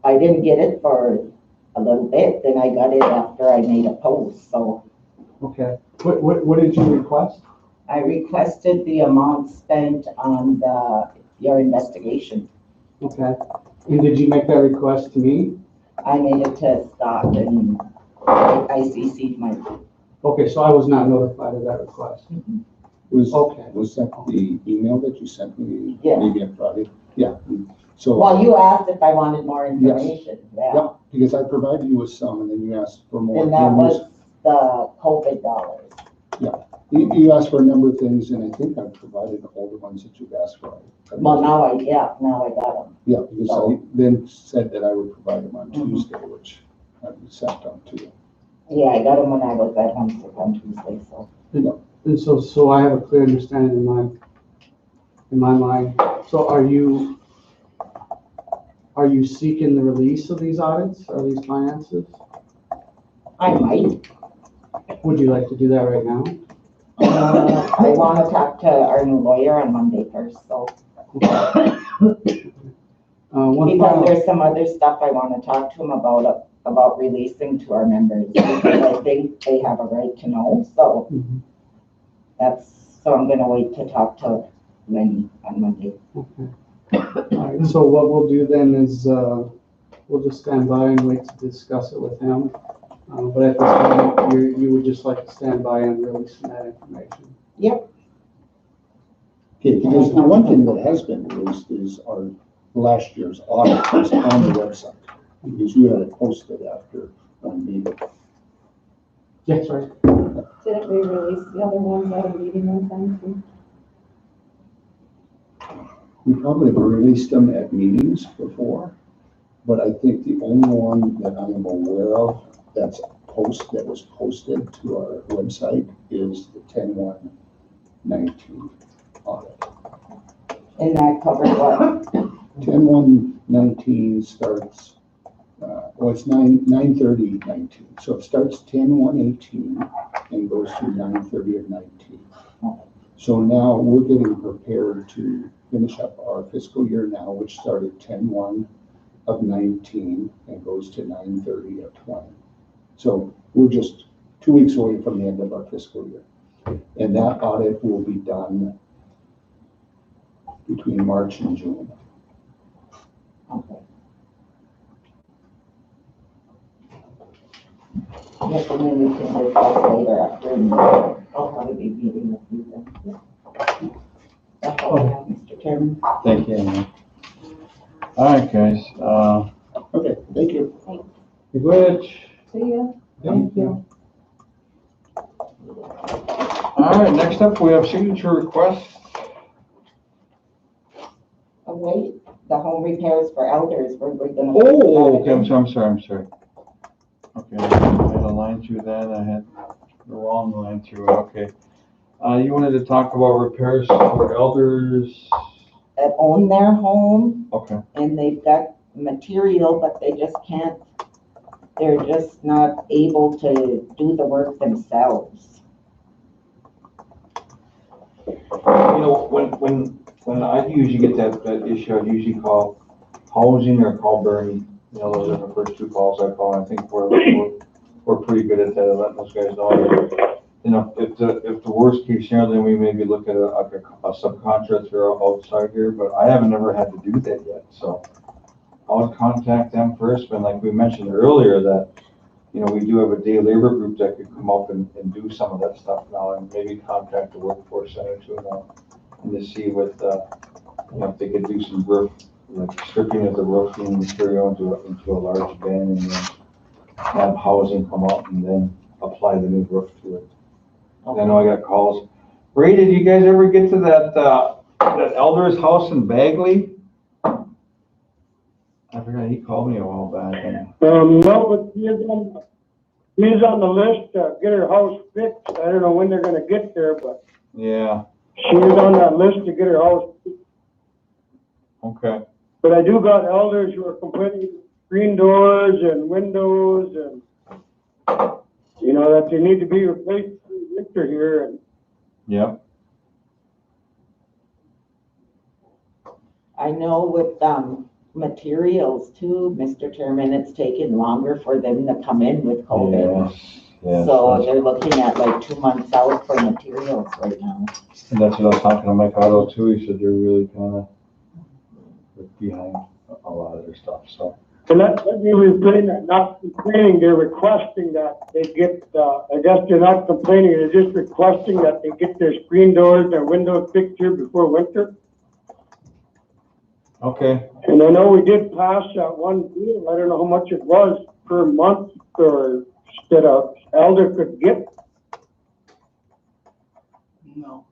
I didn't get it for a little bit, then I got it after I made a post, so. Okay, what did you request? I requested the amount spent on your investigation. Okay, and did you make that request to me? I made it to Scott and I CC'd my, Okay, so I was not notified of that request. Was, Okay. was that the email that you sent me? Yeah. Maybe on Friday? Yeah. So. well, you asked if I wanted more information, yeah. Yeah, because I provided you with some and then you asked for more. And that was the COVID dollars. You asked for a number of things and I think I provided all the ones that you've asked for. Well, now I got them. Yeah, because I then said that I would provide them on Mhm. Tuesday, which I sent on to you. Yeah, I got them when I was at home sick on Tuesday, so. And so I have a clear understanding in my mind. So are you seeking the release of these audits or these finances? I might. Would you like to do that right now? I want to talk to our new lawyer on Monday first, so. One Because final, there's some other stuff I want to talk to him about releasing to our members. Because I think they have a right to know, so Mhm. so I'm gonna wait to talk to Lenny on Monday. Okay. All right, so what we'll do then is, we'll just stand by and wait to discuss it with him. But at this time, you would just like to stand by and releasing that information. Yep. Okay, because the one thing that has been released is our last year's audit is on the website. Because you had it posted after one meeting. Yes, right. Didn't we release the other ones at a meeting one time too? We probably have released them at meetings before, but I think the only one that I am aware of that was posted to our website is the 10/1/19 audit. And that covers what? 10/1/19 starts, it's 9/30/19. So it starts 10/1/18 and goes through 9/30/19. So now we're getting prepared to finish up our fiscal year now, which started 10/1/19 and goes to 9/30/20. So we're just 2 weeks away from the end of our fiscal year. And that audit will be done between March and June. Okay. Yes, and then we can discuss later after. I'll probably be meeting with you then. That's all I have, Mr. Chairman. Thank you, Anna. All right, guys, Okay, thank you. you good? See ya. Thank you. All right, next up, we have signature requests. Oh, wait, the home repairs for elders, we're gonna. Oh, okay, I'm sorry. Okay, I had a line through that, I had the wrong line through, okay. You wanted to talk about repairs for elders, That own their home okay. and they've got material, but they're just not able to do the work themselves. You know, when I usually get that issue, I usually call housing or call Bernie. You know, those are the first two calls I call. I think we're pretty good at that, letting those guys know. You know, if the worst case scenario, then we maybe look at a subcontractor outside here, but I haven't ever had to do that yet, so I would contact them first, but like we mentioned earlier that, you know, we do have a day labor group that could come up and do some of that stuff now and maybe contact the workforce center too now and to see what, you know, if they could do some roof, like stripping of the roofing material into a large bin and then have housing come out and then apply the new roof to it. I know I got calls. Ray, did you guys ever get to that elder's house in Bagley? I forgot, he called me a while back. No, but he's on the list to get her house fixed. I don't know when they're gonna get there, but Yeah, she's on that list to get her house fixed. okay. But I do got elders who are complaining screen doors and windows and, you know, that they need to be replaced through winter here and. Yep. I know with, materials too, Mr. Chairman, it's taken longer for them to come in with COVID. Yes. So they're looking at like 2 months out for materials right now. And that's what I was talking to Mike Otto too. He said they're really kind of behind a lot of their stuff, so. And let me explain that, not complaining, they're requesting that they get, I guess they're not complaining, they're just requesting that they get their screen doors, their windows fixed here before winter. Okay, And I know we did pass that one deal, I don't know how much it was per month or that a elder could get. No,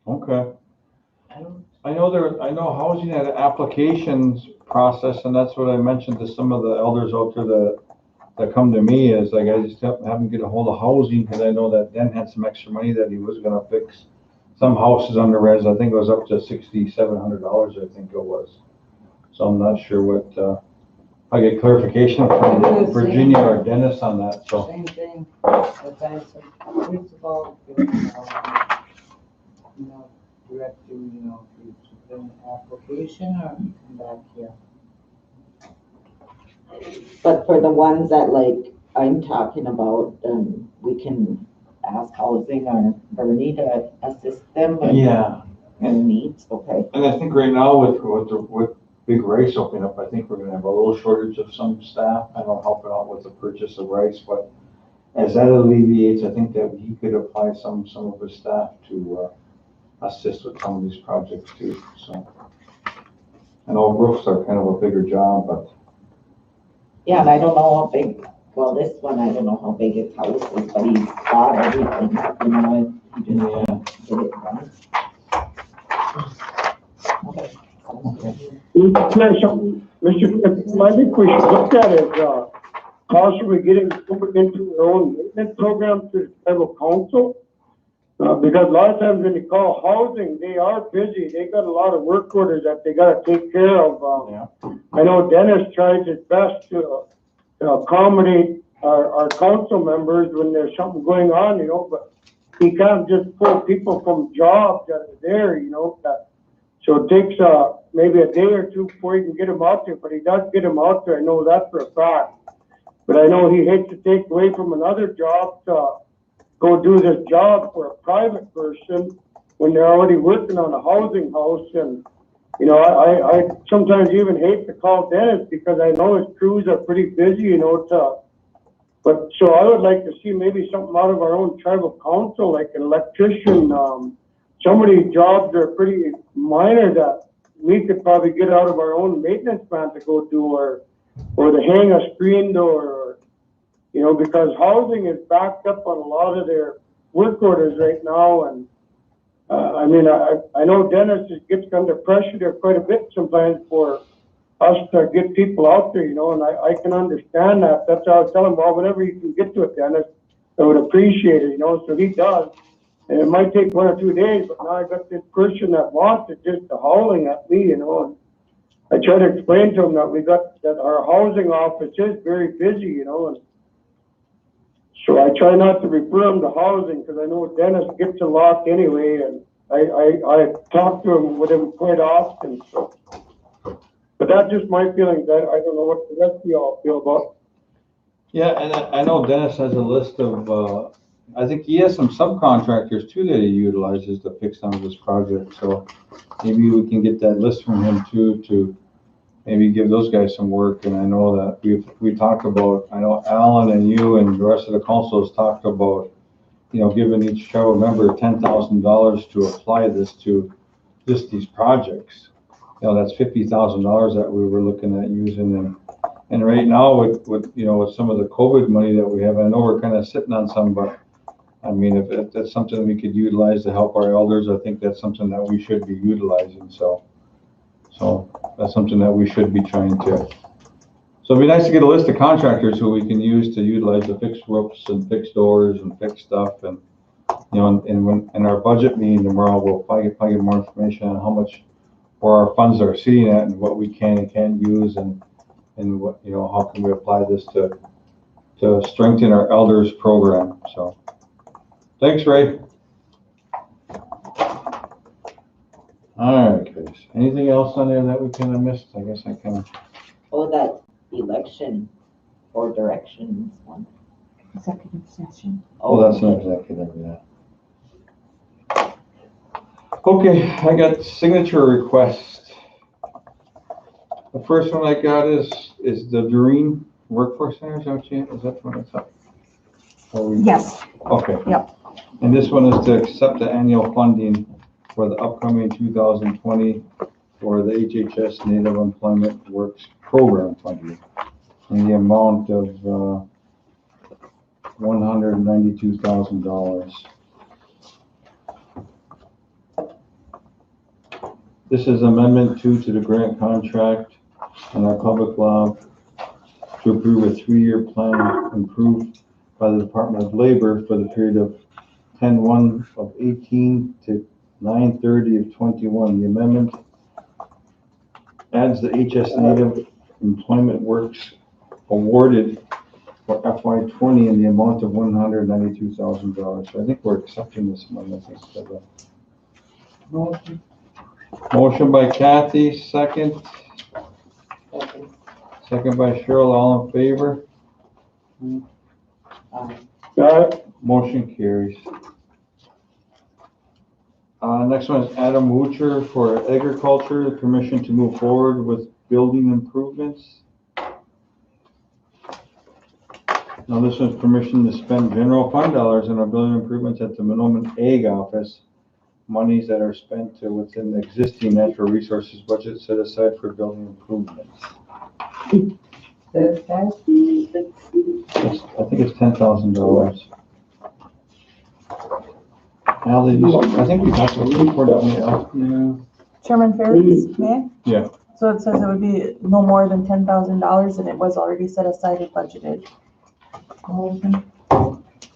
okay. I don't, I know housing had an applications process, and that's what I mentioned to some of the elders out there that come to me, is like, I just haven't get a hold of housing, because I know that Den had some extra money that he was gonna fix some houses under res, I think it was up to $6,700, I think it was. So I'm not sure what, I get clarification from Virginia or Dennis on that, so. same thing, but I said, first of all, direct you, to submit an application or come back here. But for the ones that like I'm talking about, we can ask housing or Bernie to assist them with Yeah, their needs, okay? and I think right now with big rice opening up, I think we're gonna have a little shortage of some staff, I know, helping out with the purchase of rice, but as that alleviates, I think that he could apply some of his staff to, assist with some of these projects too, so. I know roofs are kind of a bigger job, but. Yeah, and I don't know how big, well, this one, I don't know how big his house is, but he's got everything, if he just get it done. Okay. Mr. I think we should look at it, possibly getting into our own maintenance program through the tribal council. Because a lot of times when you call housing, they are busy. They got a lot of work orders that they gotta take care of. I know Dennis tries his best to accommodate our council members when there's something going on, but he can't just pull people from jobs that are there, so it takes, maybe a day or two before he can get them out there, but he does get them out there. I know that for a fact. But I know he hates to take away from another job to go do this job for a private person when they're already working on a housing house. And, I sometimes even hate to call Dennis because I know his crews are pretty busy, but so I would like to see maybe something out of our own tribal council, like an electrician. Some of these jobs are pretty minor that we could probably get out of our own maintenance man to go do, or to hang a screen door, because housing is backed up on a lot of their work orders right now. And I know Dennis gets under pressure there quite a bit sometimes for us to get people out there, and I can understand that. That's how I was telling him, well, whenever you can get to it, Dennis, I would appreciate it, so he does. And it might take 1 or 2 days, but now I got this person that wants it just howling at me, and I try to explain to him that our housing office is very busy, and so I try not to refer him to housing because I know Dennis gets a lot anyway, and I talk to him with him quite often, so. But that's just my feelings. I don't know what the rest of y'all feel about. Yeah, and I know Dennis has a list of, I think he has some subcontractors too that he utilizes to fix some of his projects, so maybe we can get that list from him too, to maybe give those guys some work. And I know that we talked about, I know Alan and you and the rest of the council has talked about, giving each tribal member $10,000 to apply this to just these projects. That's $50,000 that we were looking at using, and right now with some of the COVID money that we have, I know we're kind of sitting on some, but I mean, if that's something we could utilize to help our elders, I think that's something that we should be utilizing. So that's something that we should be trying to. So it'd be nice to get a list of contractors who we can use to utilize to fix roofs and fix doors and fix stuff. And, and when in our budget meeting tomorrow, we'll probably get more information on how much, where our funds are sitting at and what we can and can't use, and what, how can we apply this to strengthen our elders program. So thanks, Ray. All right, guys. Anything else on there that we kind of missed? I guess I can. Oh, that election or directions one. Executive session. Oh, that's an executive, yeah. Okay, I got signature request. The first one I got is the Doreen Workforce Center, is that what it's up? Yes, Okay. Yep. And this one is to accept the annual funding for the upcoming 2020 for the HHS Native Employment Works Program funding in the amount of $192,000. This is amendment 2 to the grant contract and our public law to approve a 3-year plan approved by the Department of Labor for the period of 10/1/18 to 9/30/21. The amendment adds the HS Native Employment Works awarded for FY20 in the amount of $192,000. So I think we're accepting this money. I think so. Motion by Kathy, second. Second by Cheryl, all in favor? Motion carries. Next one is Adam Woocher for agriculture, permission to move forward with building improvements. Now this one's permission to spend general fund dollars on our building improvements at the Monoman Ag Office. Monies that are spent within the existing natural resources budget set aside for building improvements. I think it's $10,000. Al, I think we talked about it before, didn't we, Al? Yeah. Chairman Ferris, may I? Yeah. So it says it would be no more than $10,000 and it was already set aside and budgeted.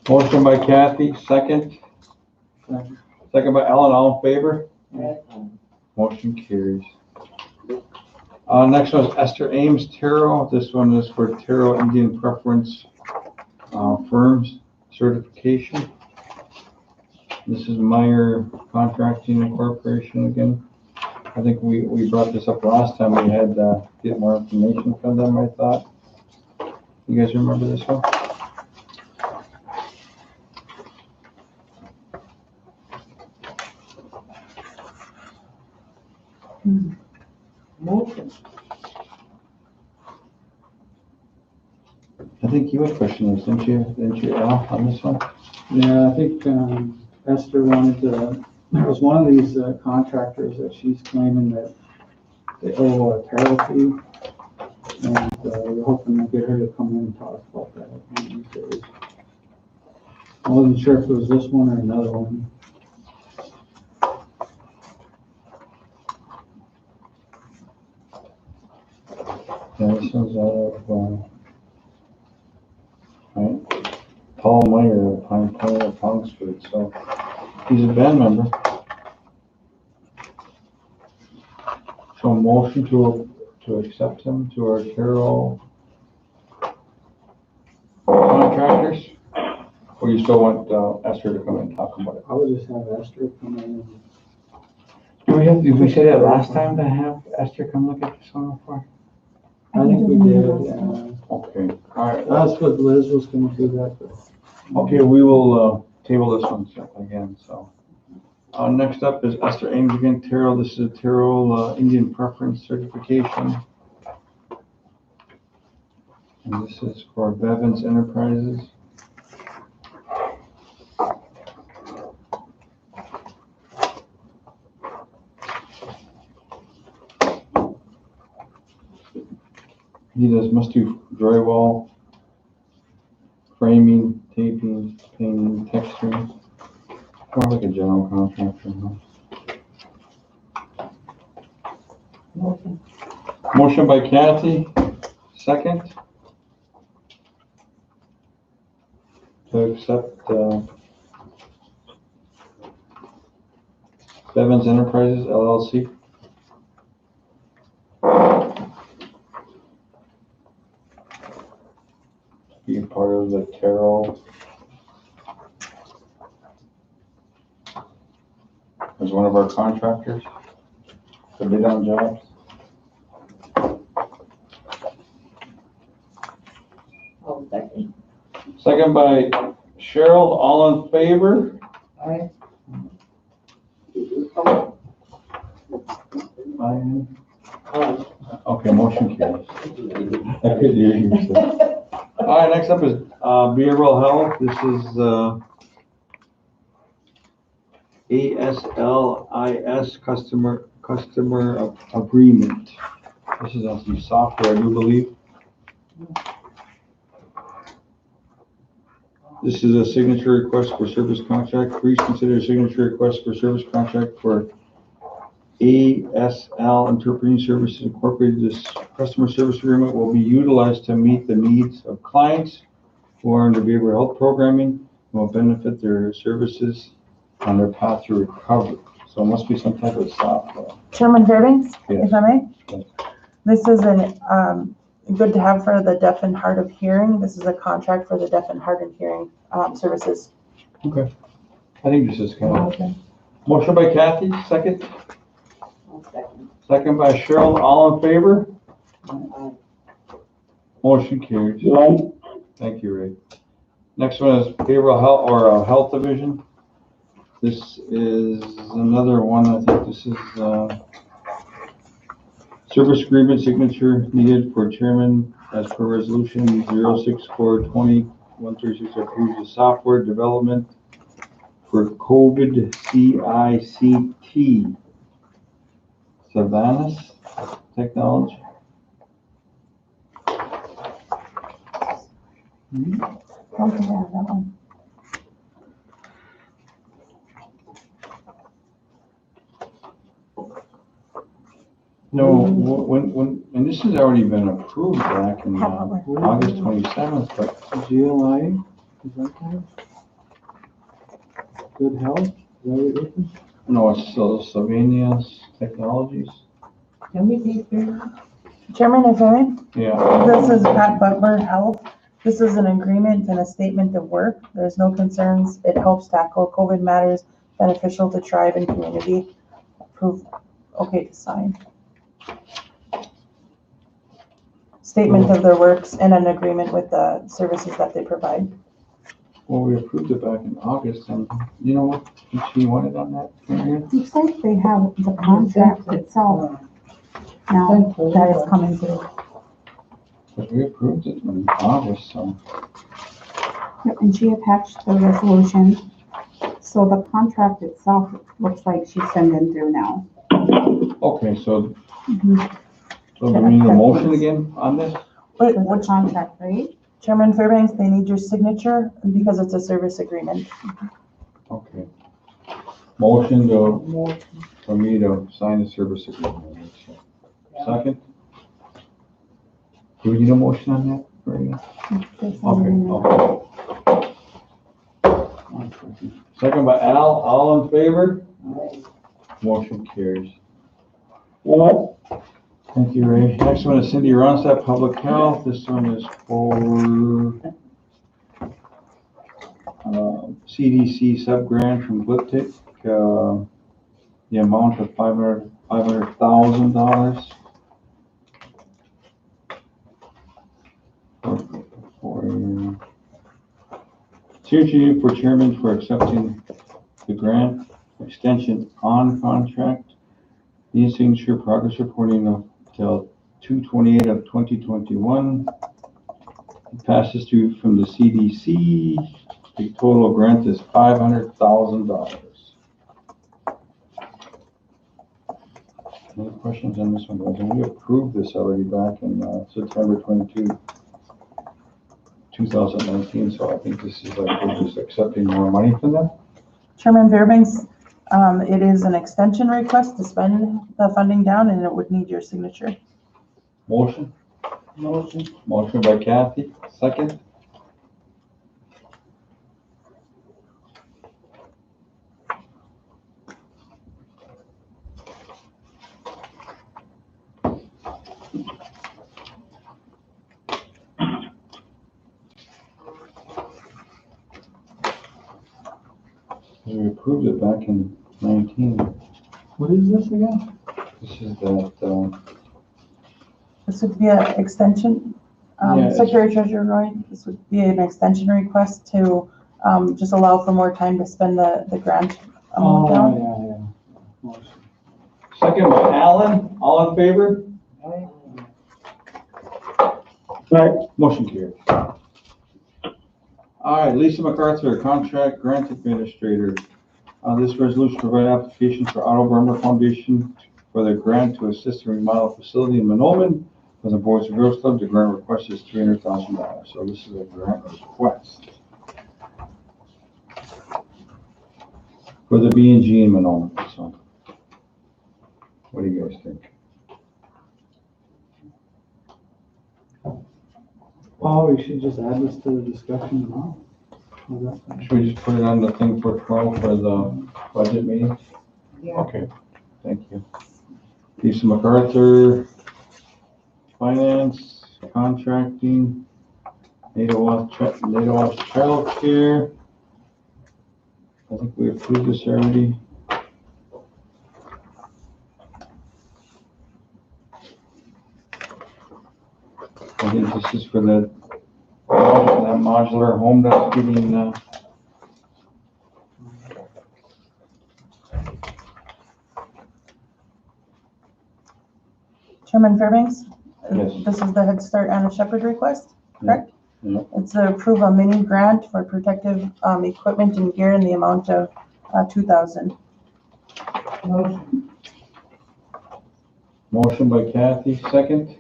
Motion by Kathy, second. Second by Alan, all in favor? Motion carries. Next one is Esther Ames Tarot. This one is for Tarot Indian Preference Firms certification. This is Meyer Contracting Incorporation again. I think we brought this up last time. We had get more information from them, I thought. You guys remember this one? Motion. I think you had questions, didn't you, Al, on this one? Yeah, I think Esther wanted to, there was one of these contractors that she's claiming that they owe a tarot fee. And we're hoping to get her to come in and talk about that. I wasn't sure if it was this one or another one. Yeah, this one's out of Paul Meyer of Pine Point of Pongsford, so he's a band member. So motion to accept him to our tarot contractors? Or you still want Esther to come in and talk about it? I would just have Esther come in. Did we say that last time to have Esther come look at this one before? I think we did, yeah. Okay, all right. That's what Liz was gonna do that, but. Okay, we will table this one again, so. Next up is Esther Ames again, Tarot. This is a Tarot Indian Preference Certification. And this is for Bevins Enterprises. He must do drywall, framing, taping, painting, texturing. More like a general contractor. Huh? Motion by Kathy, second. To accept Bevins Enterprises LLC. Be part of the tarot as one of our contractors to bid on jobs. Oh, second. Second by Cheryl, all in favor? Aye. Aye. Okay. Okay, motion carries. I couldn't hear you. So. All right, next up is behavioral health. This is ASLIS customer agreement. This is on some software, I do believe. This is a signature request for service contract. Please consider a signature request for service contract for ASL Interpreting Services Incorporated. This customer service agreement will be utilized to meet the needs of clients who are under behavioral health programming and will benefit their services on their path to recovery. So it must be some type of software. Chairman Fairbanks, Yes. if I may? Yes. This is good to have for the deaf and hard of hearing. This is a contract for the deaf and hard of hearing services. Okay. I think this is kind of, motion by Kathy, second. Second by Cheryl, all in favor? Motion carries. Thank you, Ray. Next one is behavioral health or health division. This is another one. I think this is service agreement signature needed for chairman as per resolution 06420-136 approves the software development for COVID CICT. Savannah Technology. Don't think I have that one. No, and this has already been approved back in August 27th, but GLI, is that kind of? Good health, is that what you're looking? no, it's still Savannah's Technologies. Can we be fair? Chairman, if I may? Yeah. This is Pat Butler Health. This is an agreement and a statement of work. There's no concerns. It helps tackle COVID matters beneficial to tribe and community. Approve, okay to sign. Statement of their works and an agreement with the services that they provide. Well, we approved it back in August, and you know what she wanted on that? Marion? Looks like they have the contract itself now that is coming through. But we approved it in August, so. Yep, and she attached the resolution. So the contract itself looks like she's sending through now. Okay, so, Mhm. so do we need a motion again on this? Wait, The which, contract, right? Chairman Fairbanks, they need your signature because it's a service agreement. Okay. Motion for me to sign the service agreement. Second? Do we need a motion on that, Maria? They're sending it. Okay. Second by Al, all in favor? Motion carries. What? Thank you, Ray. Next one is Cindy Ronstadt, Public Health. This one is for CDC sub-grant from GLIPTIC, the amount of $500,000 for signature for chairman for accepting the grant extension on contract. Need signature progress reporting until 2/28 of 2021. It passes through from the CDC. The total grant is $500,000. Any questions on this one, guys? And we approved this already back in September 22, 2019, so I think this is like we're just accepting more money from them. Chairman Fairbanks, it is an extension request to spend the funding down and it would need your signature. Motion? Motion. Motion by Kathy, second. We approved it back in 19. What is this again? This is that, This would be an extension, Yes. Secretary Treasurer Roy, this would be an extension request to, just allow for more time to spend the grant amount down. Yeah. Motion. second by Alan, all in favor? Right. Motion carried. All right, Lisa MacArthur, Contract Grant Administrator. This resolution provide application for Otto Bremer Foundation for the grant to assist in remodel facility in Monoman for the Boys and Girls Club. The grant request is $300,000. So this is a grant request for the B&G in Monoman. So what do you guys think? Oh, we should just add this to the discussion now. How's that sound? Should we just put it on the thing for tomorrow for the budget meeting? Yeah. Okay, thank you. Lisa MacArthur, Finance, Contracting, Nato Child Care. I think we approved this already. I think this is for that modular home that's getting, Chairman Fairbanks? Yes. This is the Head Start Anna Shepherd request, correct? Yeah. It's to approve a mini grant for protective, equipment and gear in the amount of, $2,000. Motion. motion by Kathy, second.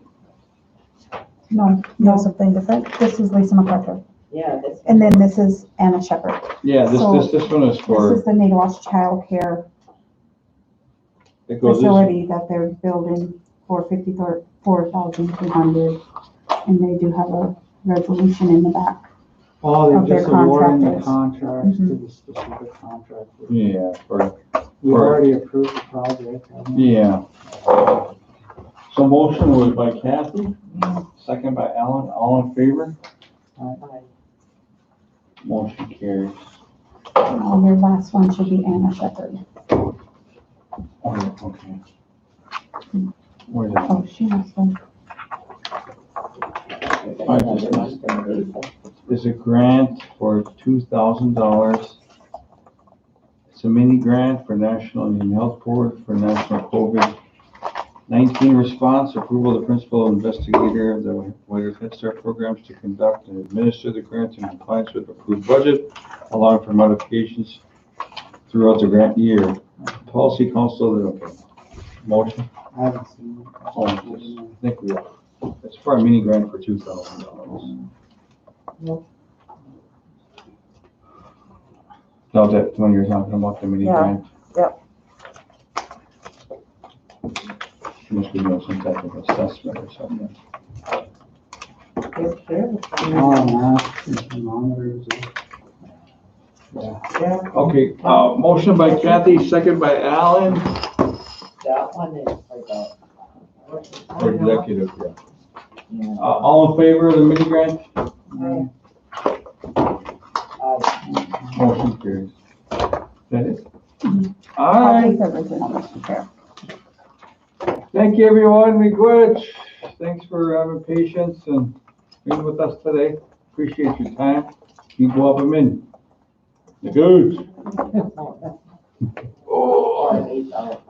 No, Something different? this is Lisa MacArthur. Yeah, this. And then this is Anna Shepherd. Yeah, So, this one is This for, is the Nato Child Care it goes this, facility that they're building for $54,200. And they do have a resolution in the back. Oh, Of they're their just awarding the contractors. contracts to the specific contractor. yeah, We've for- already approved the project, haven't we? yeah. So motion was by Kathy, second by Alan, all in favor? Motion carries. And your last one should be Anna Shepherd. Oh, okay. Where's that? Oh, she must have. Is a grant for $2,000. It's a mini grant for National Indian Health Board for National COVID-19 response, approval of the principal investigator of the Whiter Head Start programs to conduct and administer the grant in compliance with approved budget, allowing for modifications throughout the grant year. Policy Council, okay. Motion? I haven't seen it. Oh, yes. I think we are. It's for a mini grant for $2,000. No, that when you're talking about the mini Yeah, grant. yep. She must be doing some type of assessment or something. Oh, masks and thermometers. Yeah. Okay, motion by Kathy, second by Alan, That one is for the, executive, yeah. yeah. All in favor of the mini grant? Motion carries. That it? All I'll right, take the original, Mr. Chair. thank you, everyone, miigwech. Thanks for having patience and being with us today. Appreciate your time. You go up a min. The good. Oh.